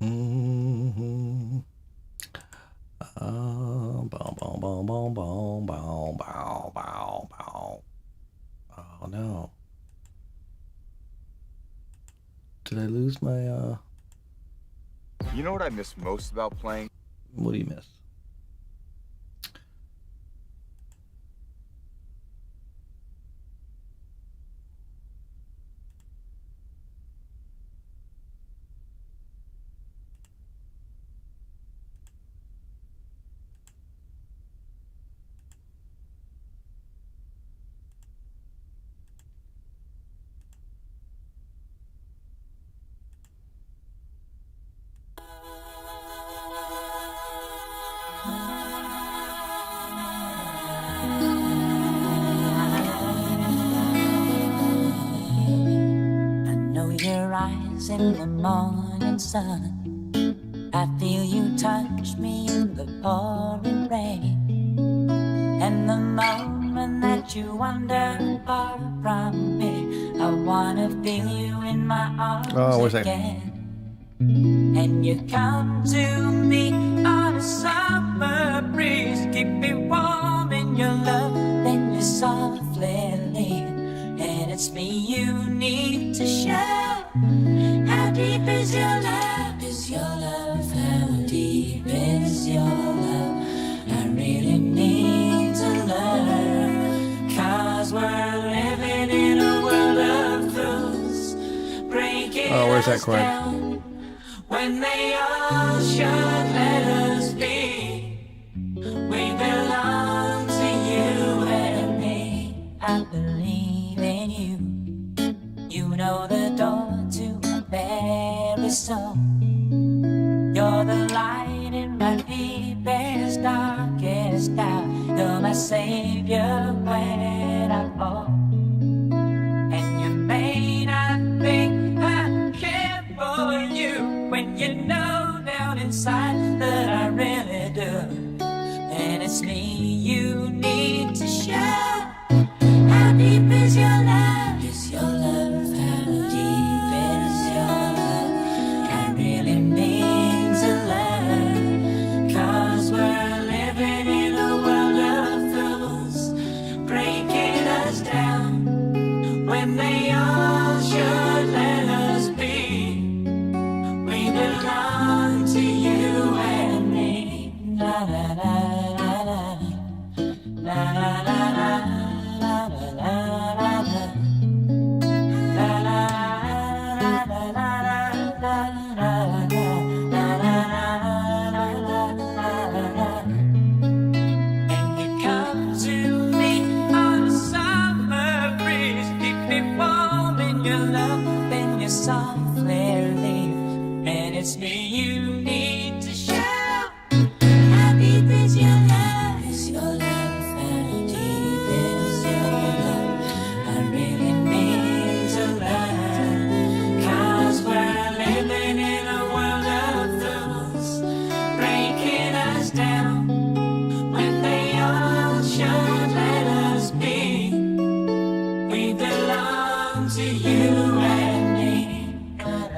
Mm-hmm. Bow, bow, bow, bow, bow, bow, bow, bow, bow. Oh no. Did I lose my You know what I miss most about playing? what do you miss? In the morning sun, I feel you touch me in the pouring rain. And the moment that you wander far from me, I wanna feel you in my arms again. And you come to me on a summer breeze, keep me warm in your love, then you softly leave. And it's me you need to show. How deep is your love? Is your love? How deep is your love? I really need to learn. 'Cause we're living in a world of fools, breaking where's that us chord? down when they all should let us be. We belong to you and me. I believe in you. You know the door to my very soul. You're the light in my deepest, darkest hour. You're my savior when I fall. And you may not think I care for you when you know down inside that I really do. And it's me you need to show. How deep is your love? Is your love? How deep is your love? I really need to learn. 'Cause we're living in a world of fools, breaking us down when they all should let us be. We belong to you and me. La la la la la la la la la la la la la. And you come to me on a summer breeze, keep to you and me. How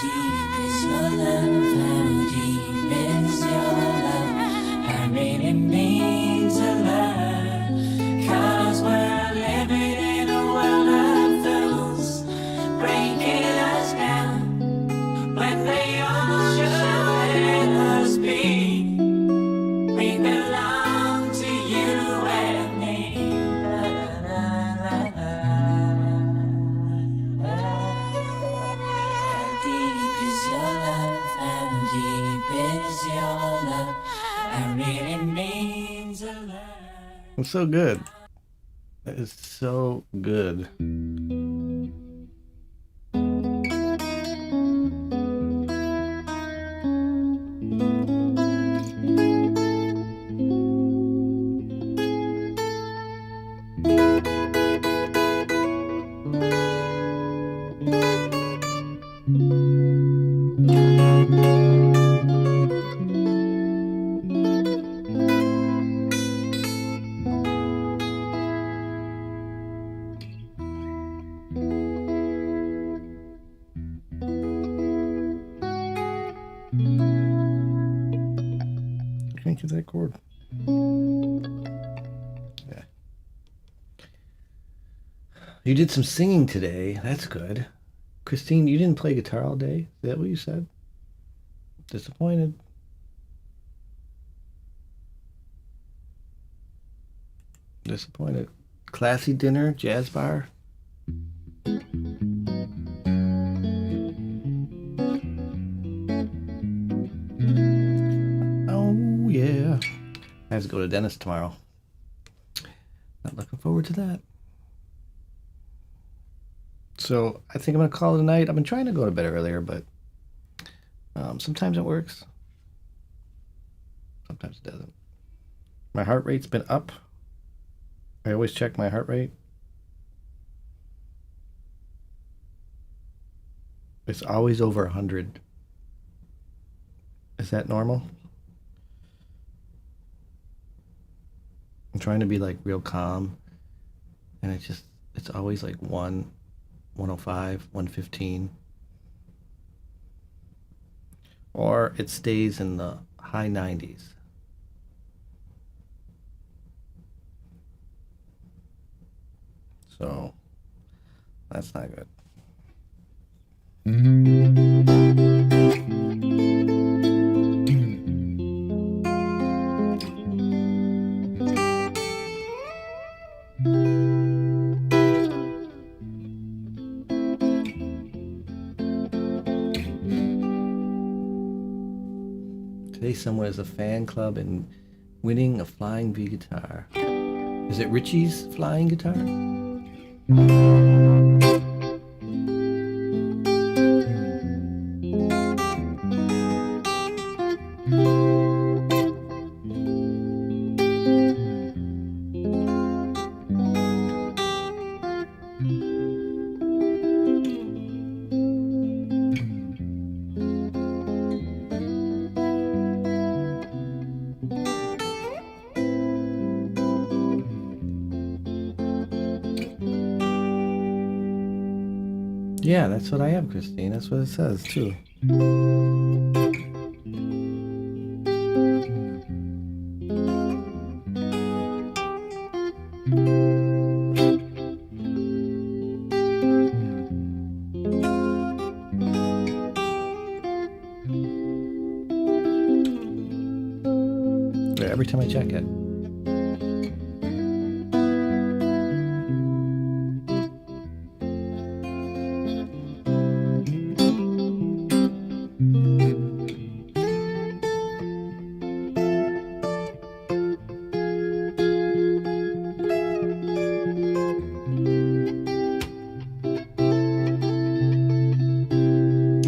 deep is your love? How deep is your love? I really mean to love. 'Cause we're living in a world of fools, breaking us down when they all should let us be. We belong to you and me. How deep is your love? How deep is your love? I really mean to love. It's so good. It is so good. Can't get that chord. Yeah. You did some singing today. That's good. Christine, you didn't play guitar all day? Is that what you said? Disappointed. Disappointed. Classy dinner, jazz bar. Oh, yeah. I have to go to the dentist tomorrow. Not looking forward to that. So I think I'm going to call it a night. I've been trying to go to bed earlier, but sometimes it works. Sometimes it doesn't. My heart rate's been up. I always check my heart rate. It's always over 100. Is that normal? I'm trying to be like real calm, and it's always like 105, 115. Or it stays in the high 90s. So that's not good. Today someone is a fan club and winning a flying V guitar. Is it Richie's flying guitar? Yeah, that's what I have, Christine. That's what it says, too. Yeah, every time I check it.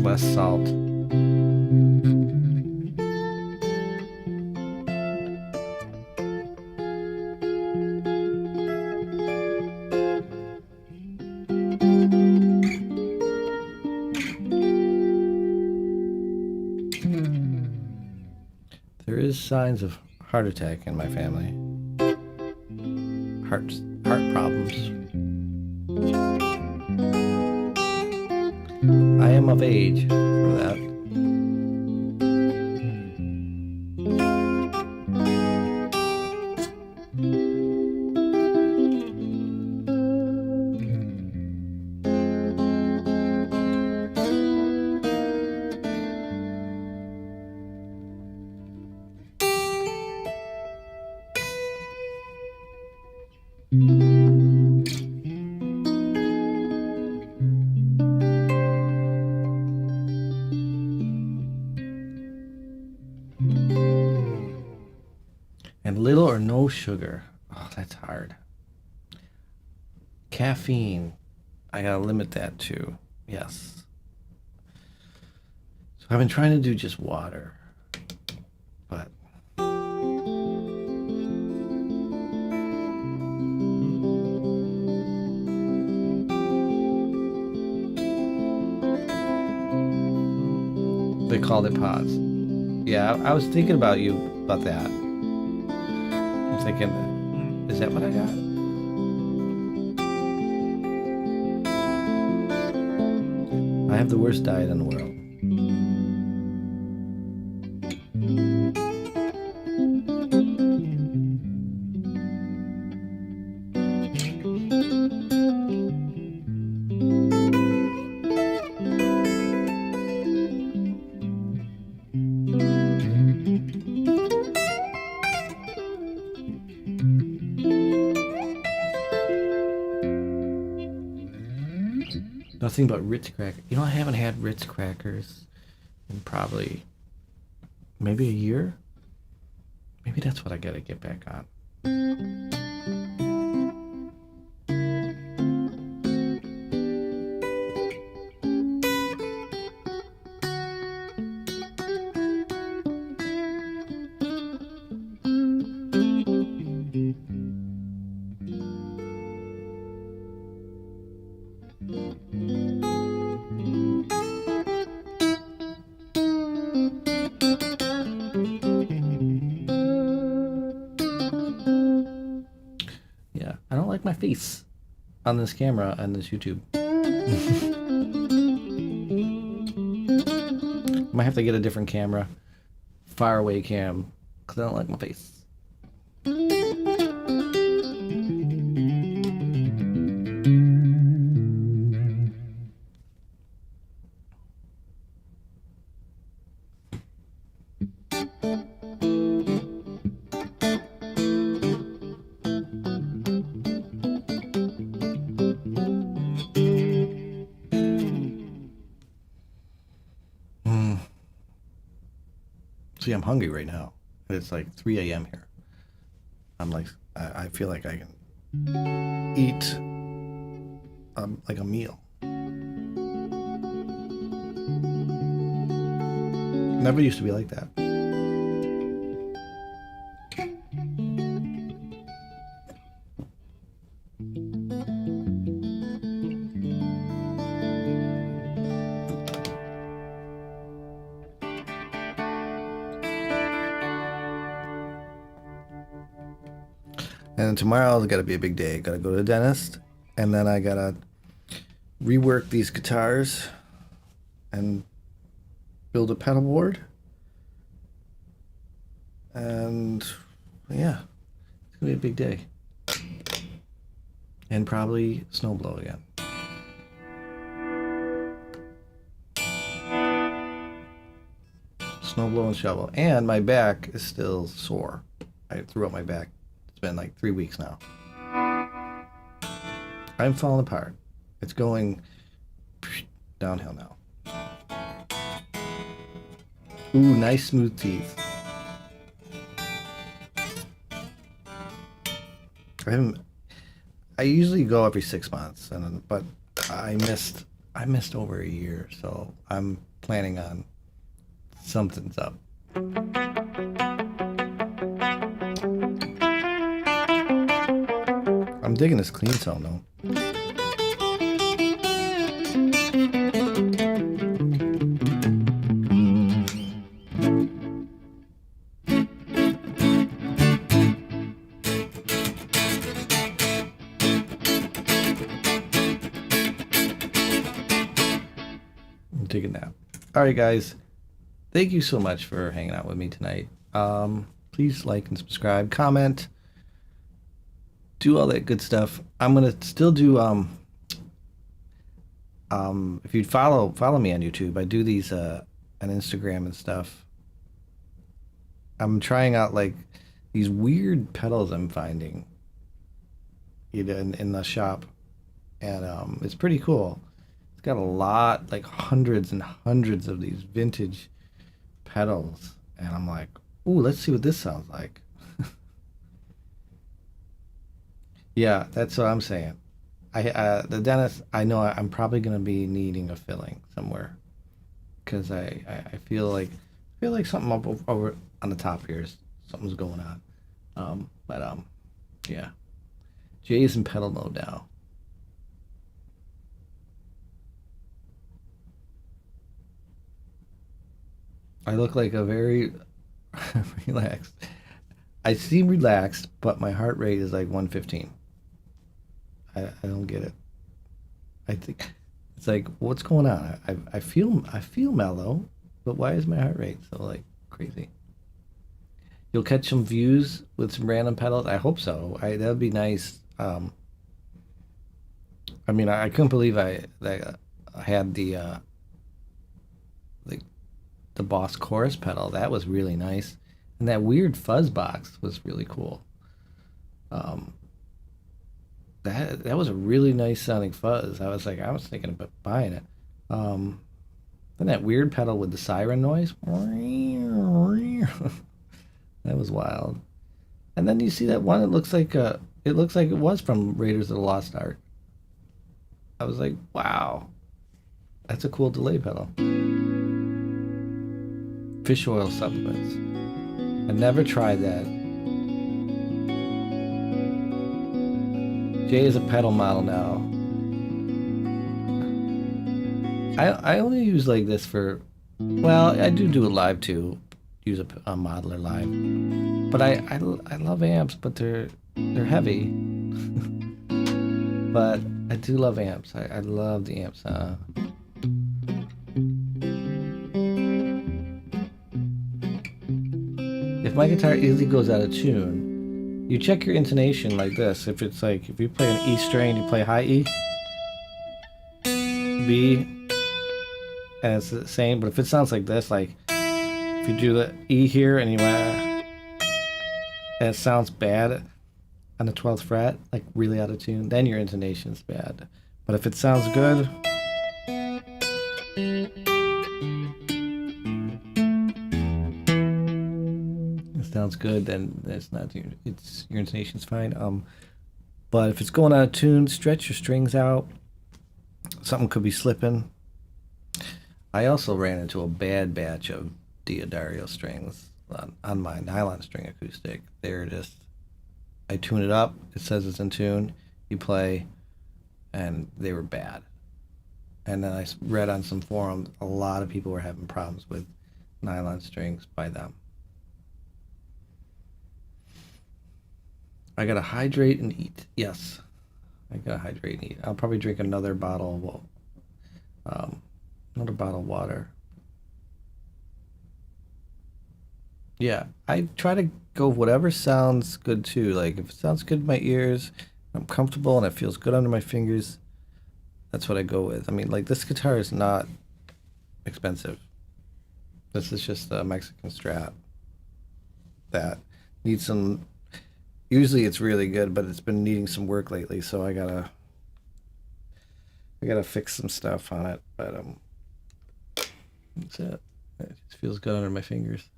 Less salt. There is signs of heart attack in my family. heart problems. I am of age for that. And little or no sugar. Oh, that's hard. Caffeine. I gotta limit that too. Yes. So I've been trying to do just water. But they called it pause. Yeah, I was thinking about you about that. I'm thinking, is that what I got? I have the worst diet in the world. Nothing but Ritz crackers. You know, I haven't had Ritz crackers in probably maybe a year. Maybe that's what I gotta get back on. Yeah, I don't like my face on this camera on this YouTube. Might have to get a different camera, far away cam, because I don't like my face. See, I'm hungry right now. It's like 3 a.m. here. I'm like, I feel like I can eat like a meal. Never used to be like that. And tomorrow's gotta be a big day. Gotta go to the dentist, and then I gotta rework these guitars and build a pedal board. And yeah, it's gonna be a big day. And probably snowblow again. Snowblow and shovel. And my back is still sore. I threw out my back. It's been like 3 weeks now. I'm falling apart. It's going downhill now. Ooh, nice smooth teeth. I usually go every 6 months, but I missed over a year, so I'm planning on something's up. I'm digging this clean sound though. take a nap. All right, guys. Thank you so much for hanging out with me tonight. Please like and subscribe, comment, do all that good stuff. I'm gonna still do if you'd follow me on YouTube, I do these on Instagram and stuff. I'm trying out like these weird pedals I'm finding in the shop, and it's pretty cool. It's got a lot, like hundreds and hundreds of these vintage pedals, and I'm like, ooh, let's see what this sounds like. Yeah, that's what I'm saying. The dentist, I know I'm probably gonna be needing a filling somewhere, because I feel like something up over on the top here is something's going on. Yeah. Jay's in pedal mode now. I look like a very relaxed. I seem relaxed, but my heart rate is like 115. I don't get it. I think it's like, what's going on? I feel mellow, but why is my heart rate so like crazy? You'll catch some views with some random pedals. I hope so. That'd be nice. I mean, I couldn't believe I had the Boss chorus pedal. That was really nice, and that weird fuzz box was really cool. That was a really nice sounding fuzz. I was thinking about buying it. Then that weird pedal with the siren noise. That was wild. And then you see that one. It looks like it was from Raiders of the Lost Ark. I was like, wow, that's a cool delay pedal. Fish oil supplements. I never tried that. Jay is a pedal model now. I only use like this for, well, I do it live too. Use a modeler live, but I love amps, but they're heavy. But I do love amps. I love the amps. If my guitar easily goes out of tune, you check your intonation like this. If it's like, if you play an E string, you play high E, B, and it's the same. But if it sounds like this, like if you do the E here and and it sounds bad on the 12th fret, like really out of tune, then your intonation's bad. But if it sounds good, sounds good, then it's not your intonation's fine. But if it's going out of tune, stretch your strings out. Something could be slipping. I also ran into a bad batch of Diodario strings on my nylon string acoustic. They're just, I tune it up, it says it's in tune, you play, and they were bad. And then I read on some forums, a lot of people were having problems with nylon strings by them. I gotta hydrate and eat. Yes, I gotta hydrate and eat. I'll probably drink another bottle of water. Yeah, I try to go whatever sounds good too. Like if it sounds good in my ears, I'm comfortable and it feels good under my fingers, that's what I go with. I mean, like this guitar is not expensive. This is just a Mexican Strat that needs some. Usually it's really good, but it's been needing some work lately, so I gotta fix some stuff on it. But that's it. It just feels good under my fingers.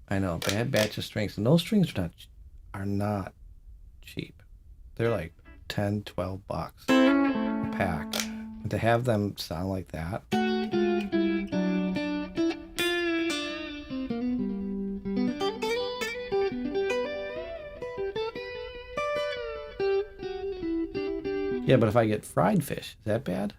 I know, bad batch of strings, and those strings are not cheap. They're like 10, 12 bucks a pack. And to have them sound like that. Yeah, but if I get fried fish, is that bad?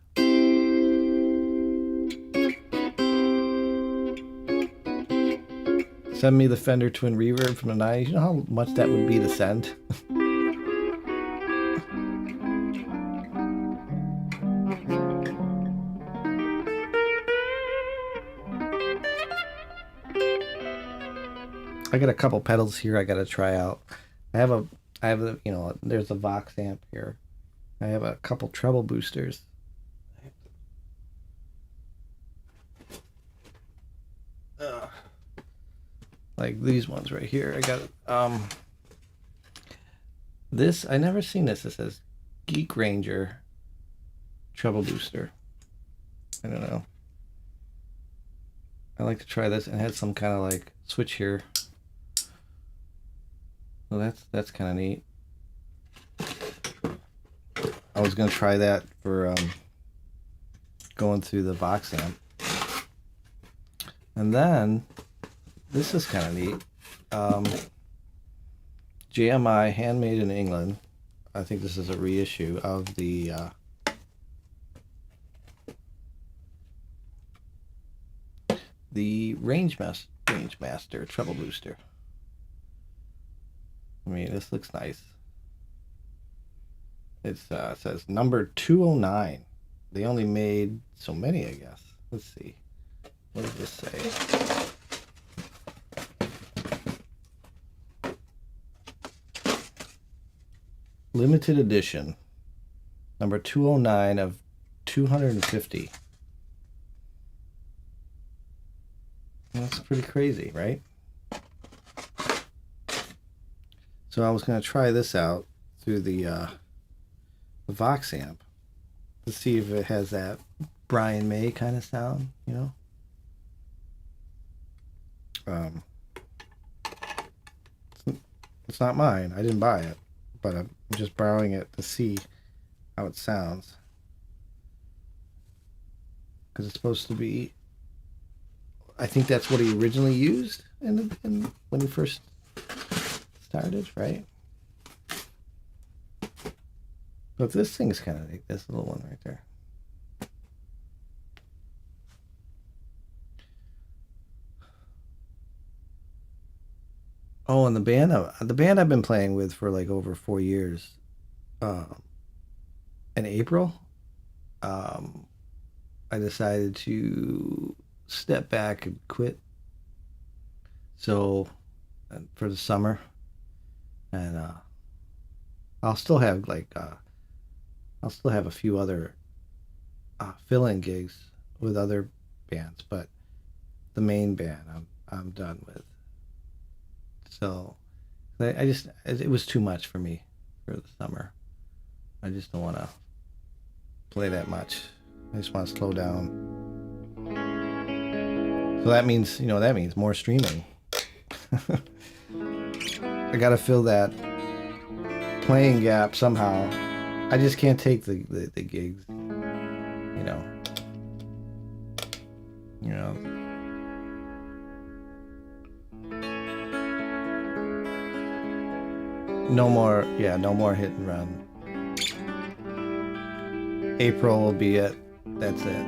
Send me the Fender Twin Reverb from the 90s. You know how much that would be to send? I got a couple pedals here I got to try out. I have a, there's a Vox amp here. I have a couple treble boosters. Like these ones right here. I got this. I never seen this. It says Geek Ranger treble booster. I don't know. I like to try this, and it has some kind of like switch here. Well, that's kind of neat. I was gonna try that for going through the Vox amp, and then this is kind of neat. JMI, handmade in England. I think this is a reissue of the Rangemaster treble booster. I mean, this looks nice. It says number 209. They only made so many, I guess. Let's see. What does this say? Limited edition. Number 209 of 250. That's pretty crazy, right? So I was going to try this out through the Vox amp to see if it has that Brian May kind of sound, you know. It's not mine. I didn't buy it, but I'm just borrowing it to see how it sounds, because it's supposed to be. I think that's what he originally used when he first started, right? But this thing's kind of like this little one right there. Oh, and the band I've been playing with for like over 4 years. In April, I decided to step back and quit. So for the summer, and I'll still have a few other fill-in gigs with other bands, but the main band I'm done with. So it was too much for me for the summer. I just don't want to play that much. I just want to slow down. So that means more streaming. I gotta fill that playing gap somehow. I just can't take the gigs. You know. No more hit and run. April will be it. That's it.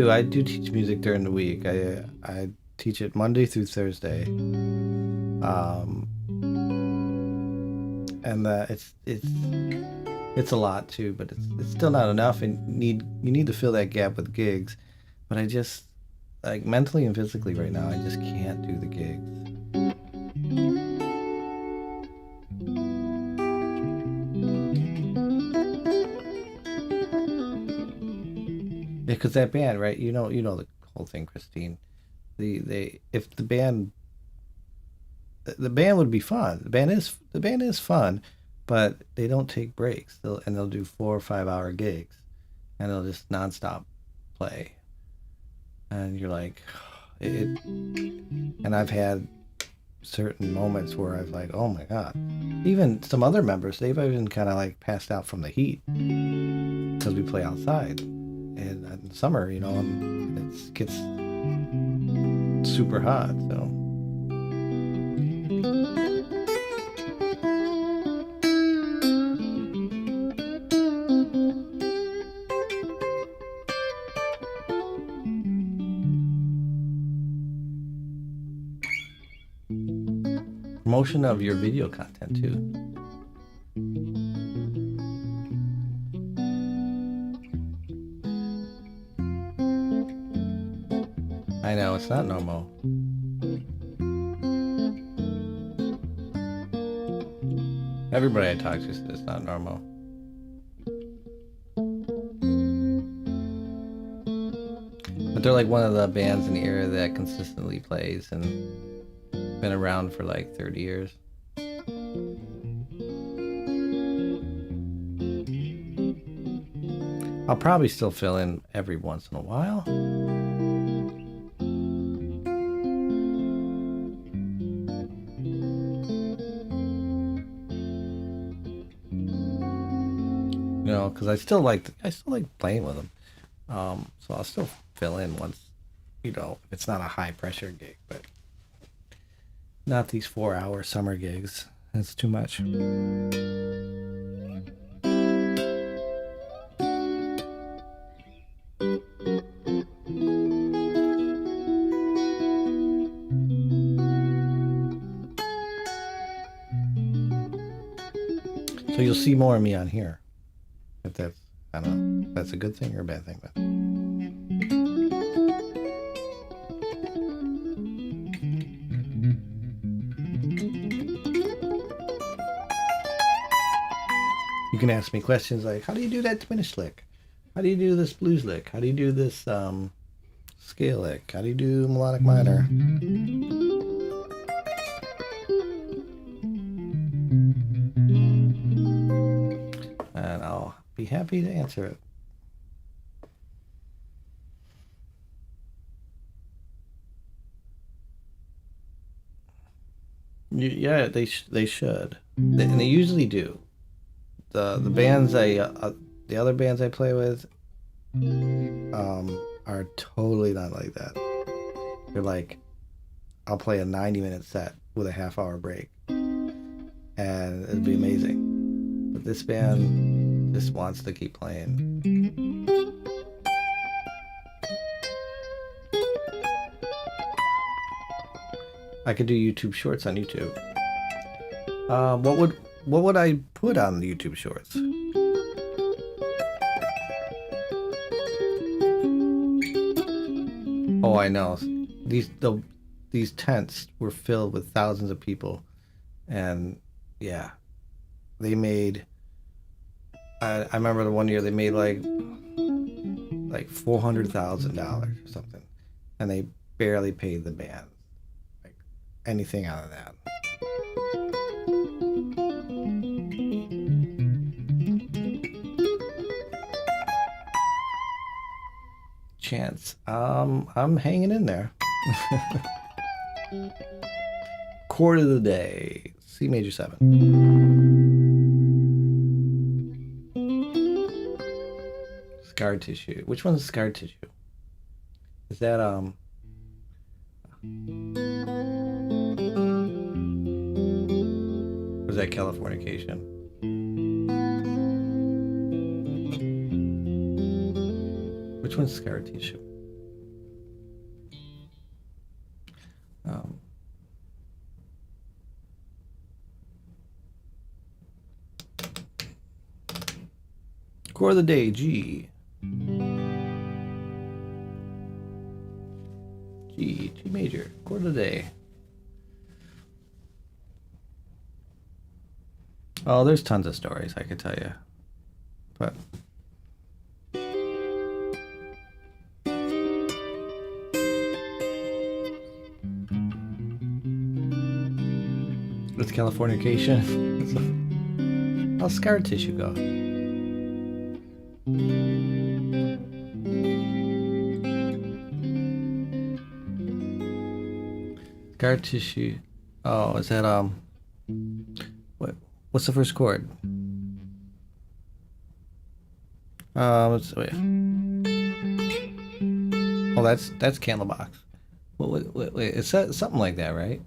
I do teach music during the week. I teach it Monday through Thursday. And it's a lot too, but it's still not enough, and you need to fill that gap with gigs. But I just, like, mentally and physically right now, I just can't do the gigs. Yeah, because that band, right? You know the whole thing, Christine. If the band would be fun. The band is fun, but they don't take breaks. They'll do 4 or 5 hour gigs, and they'll just nonstop play. And you're like, and I've had certain moments where I've like, oh my god. Even some other members, they've even kind of like passed out from the heat because we play outside, and in summer, and it gets super hot, so. promotion of your video content too. I know, it's not normal. Everybody I talk to says it's not normal. But they're like one of the bands in the area that consistently plays and been around for like 30 years. I'll probably still fill in every once in a while. You know, because I still like playing with them. So I'll still fill in once, you know, if it's not a high pressure gig, but not these 4-hour summer gigs. That's too much. So you'll see more of me on here. If that's, I don't know, if that's a good thing or a bad thing, but. You can ask me questions like, how do you do that diminished lick? How do you do this blues lick? How do you do this scale lick? How do you do melodic minor? And I'll be happy to answer it. Yeah, they should, and they usually do. The bands the other bands I play with, are totally not like that. They're like, I'll play a 90-minute set with a half-hour break, and it'd be amazing. But this band just wants to keep playing. I could do YouTube shorts on YouTube. What would I put on the YouTube shorts? Oh, I know. These tents were filled with thousands of people, and yeah, they made. I remember the one year they made like $400,000 or something, and they barely paid the band like anything out of that. Chance. I'm hanging in there. Chord of the day, C major 7. Scar tissue. Which one's scar tissue? Is that or is that Californication? Which one's scar tissue? Chord of the day, G. G major, chord of the day. Oh, there's tons of stories I could tell you, but. It's Californication. How's scar tissue go? Scar tissue. Oh, is that what's the first chord? Wait. Oh, that's Candlebox. Wait, it's something like that, right?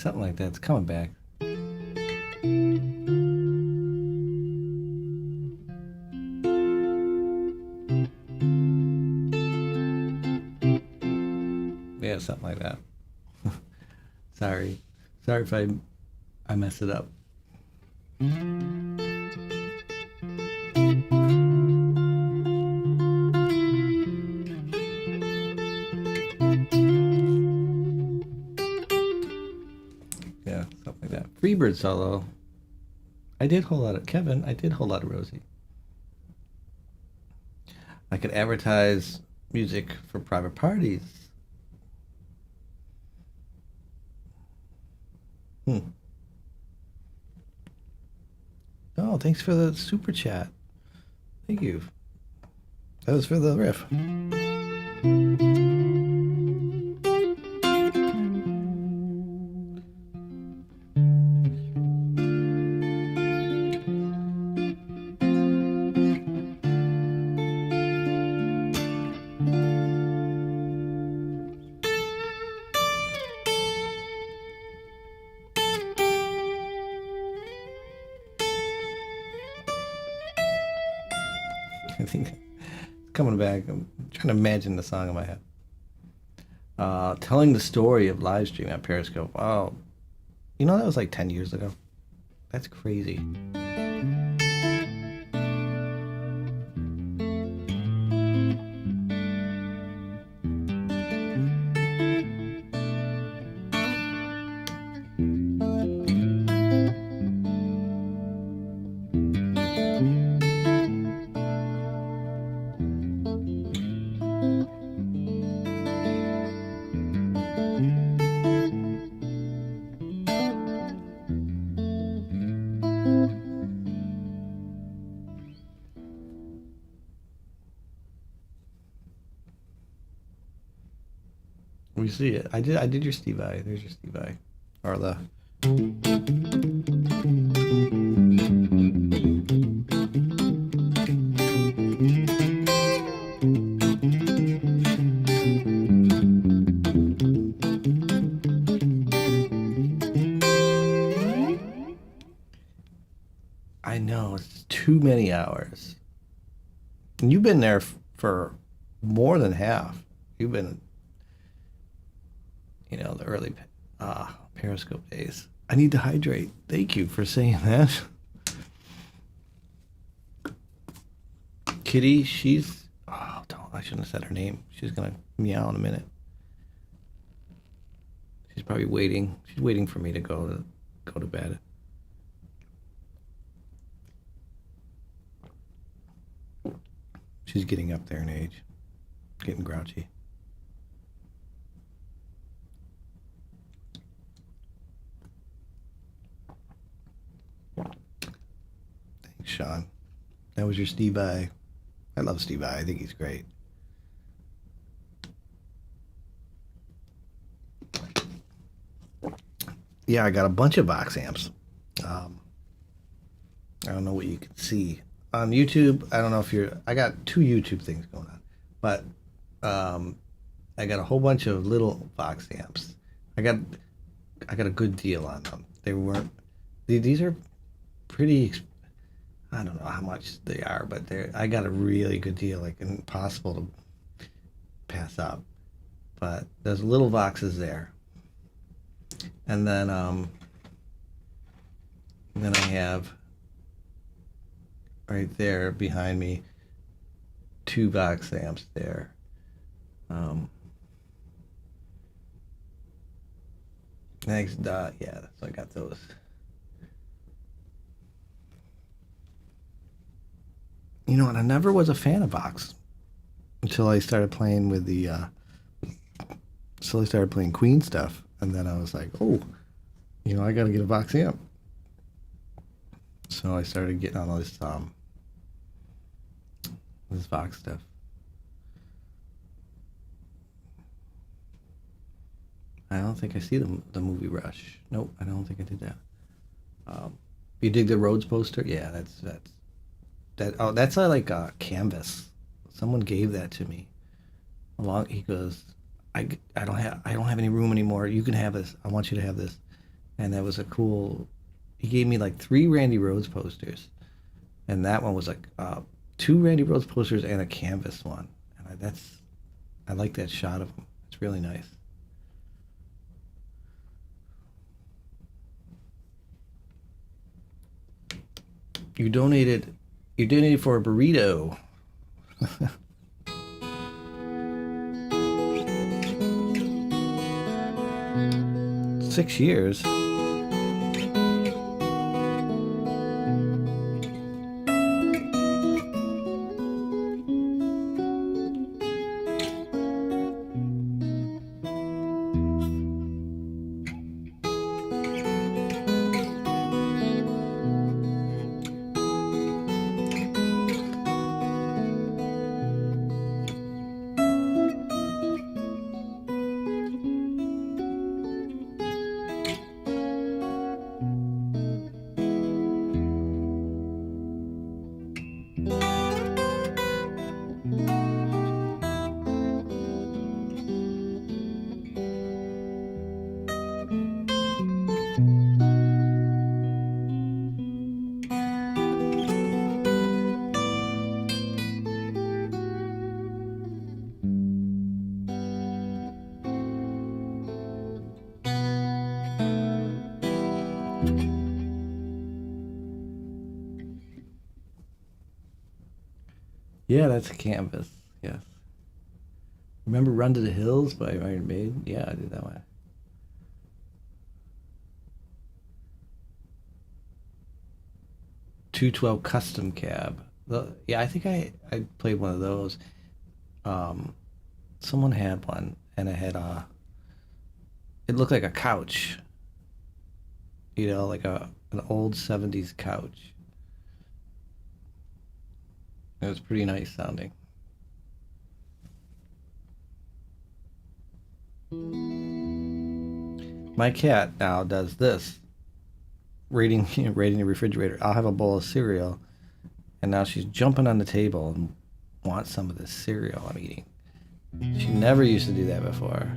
something like that. It's coming back. Yeah, something like that. Sorry if I messed it up. Yeah, something like that. Freebird solo. I did a whole lot of Kevin. I did a whole lot of Rosie. I could advertise music for private parties. Oh, thanks for the super chat. Thank you. That was for the riff. I think it's coming back. I'm trying to imagine the song in my head. Telling the story of live stream at Periscope. Oh, you know that was like 10 years ago. That's crazy. We see it. I did your Steve I. There's your Steve I. Or the I know, it's too many hours. And you've been there for more than half. You've been, the early Periscope days. I need to hydrate. Thank you for saying that. Kitty, I shouldn't have said her name. She's gonna meow in a minute. She's probably waiting. She's waiting for me to go to bed. She's getting up there in age. Getting grouchy. Thanks, Sean. That was your Steve I. I love Steve I. I think he's great. Yeah, I got a bunch of Vox amps. I don't know what you can see on YouTube. I don't know if I got 2 YouTube things going on, but I got a whole bunch of little Vox amps. I got a good deal on them. These are pretty, I don't know how much they are, but I got a really good deal, like impossible to pass up. But there's little Voxes there. And then I have right there behind me 2 Vox amps there. Next, yeah, so I got those. And I never was a fan of Vox until I started playing with I started playing Queen stuff, and then I was like, oh, I gotta get a Vox amp. So I started getting on all this Vox stuff. I don't think I see the movie Rush. Nope, I don't think I did that. You dig the Rhodes poster? Yeah, that's like a canvas. Someone gave that to me. He goes, I don't have any room anymore. You can have this. I want you to have this. And that was a cool. He gave me like 3 Randy Rhoads posters, and that one was like 2 Randy Rhoads posters and a canvas one. And I like that shot of him. It's really nice. You donated for a burrito. 6 years. Yeah, that's a canvas. Yes. Remember Run to the Hills by Iron Maiden? Yeah, I did that one. .212 custom cab. Yeah, I think I played one of those. Someone had one, and it had it looked like a couch. You know, like an old 70s couch. It was pretty nice sounding. My cat now does this, raiding the refrigerator. I'll have a bowl of cereal, and now she's jumping on the table and wants some of this cereal I'm eating. She never used to do that before.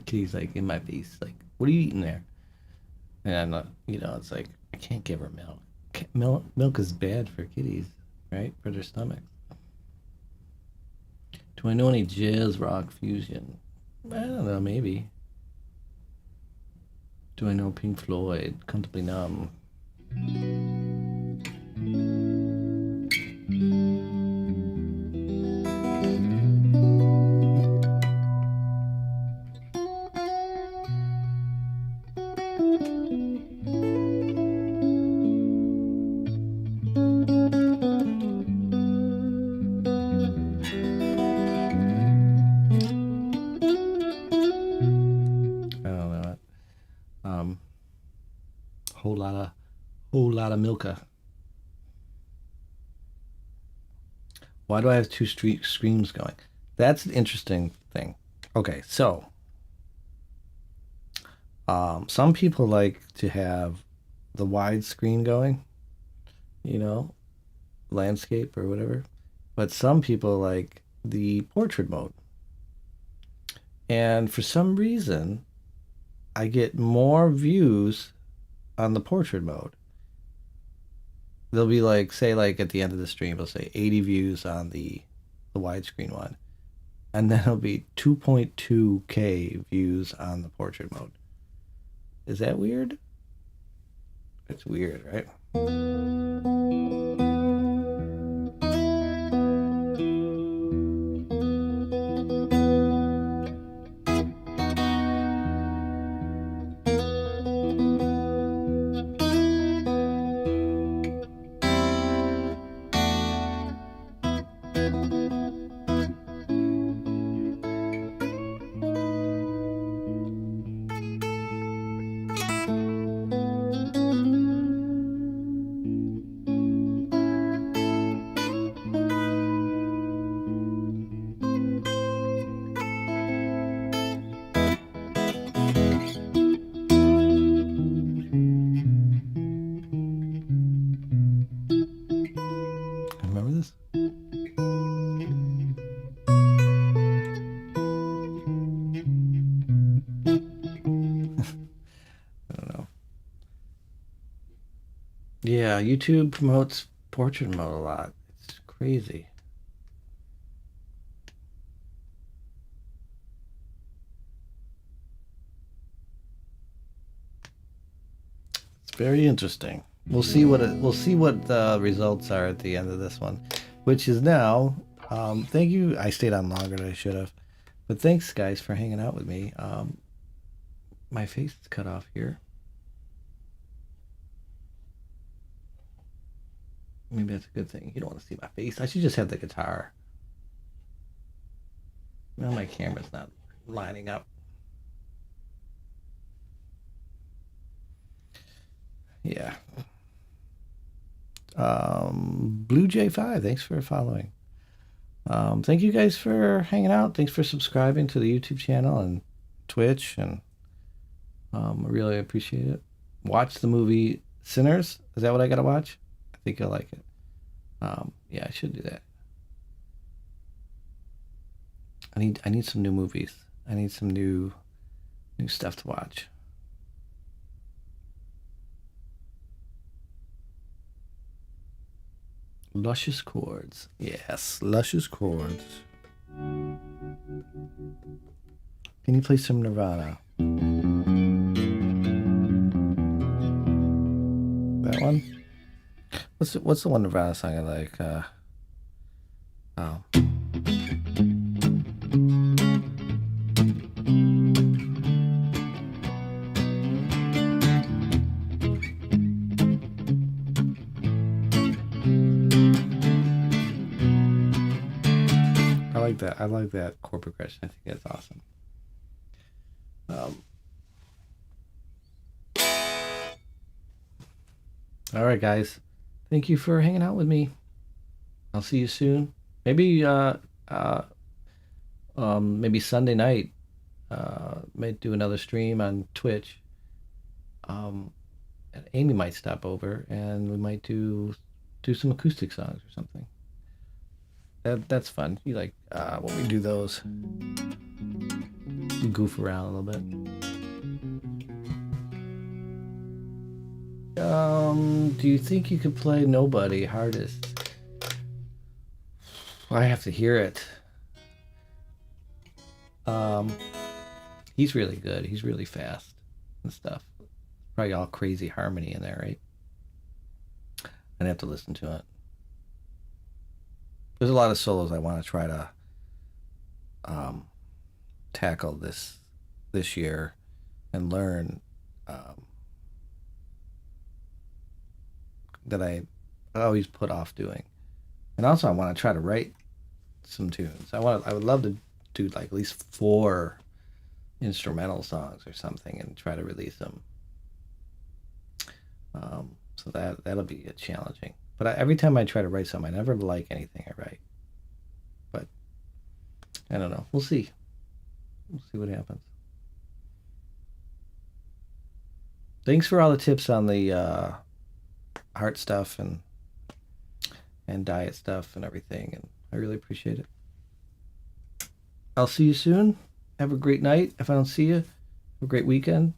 Kitty's like in my face, like, what are you eating there? And it's like, I can't give her milk. Milk is bad for kitties, right? For their stomachs. Do I know any jazz rock fusion? I don't know, maybe. Do I know Pink Floyd? Comfortably Numb. Whole lot of Milka. Why do I have 2 screams going? That's an interesting thing. Okay, so some people like to have the wide screen going, landscape or whatever, but some people like the portrait mode. And for some reason, I get more views on the portrait mode. They'll be like, say, like at the end of the stream, they'll say 80 views on the widescreen one, and then it'll be 2.2K views on the portrait mode. Is that weird? It's weird, right? Remember this? I don't know. Yeah, YouTube promotes portrait mode a lot. It's crazy. It's very interesting. We'll see what the results are at the end of this one, which is now. Thank you. I stayed on longer than I should have, but thanks guys for hanging out with me. My face is cut off here. Maybe that's a good thing. You don't want to see my face. I should just have the guitar. Well, my camera's not lining up. Yeah. Blue J5, thanks for following. Thank you guys for hanging out. Thanks for subscribing to the YouTube channel and Twitch, and I really appreciate it. Watch the movie Sinners. Is that what I gotta watch? I think you'll like it. Yeah, I should do that. I need some new movies. I need some new stuff to watch. Luscious chords. Yes, luscious chords. Can you play some Nirvana? That one? What's the one Nirvana song I like? Oh. I like that chord progression. I think that's awesome. All right, guys. Thank you for hanging out with me. I'll see you soon. Maybe maybe Sunday night. Might do another stream on Twitch. And Amy might stop over, and we might do some acoustic songs or something. That's fun. You like when we do those. We goof around a little bit. Do you think you could play Nobody Hardest? I have to hear it. He's really good. He's really fast and stuff. Probably all crazy harmony in there, right? I'd have to listen to it. There's a lot of solos I want to try to tackle this year and learn that I always put off doing. And also I want to try to write some tunes. I would love to do like at least 4 instrumental songs or something and try to release them. So that'll be challenging. But every time I try to write something, I never like anything I write. But I don't know. We'll see. We'll see what happens. Thanks for all the tips on the heart stuff and diet stuff and everything. And I really appreciate it. I'll see you soon. Have a great night. If I don't see you, have a great weekend.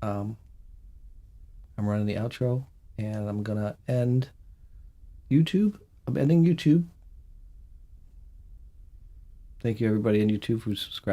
I'm running the outro. And I'm going to end YouTube. I'm ending YouTube. Thank you, everybody on YouTube who subscribed.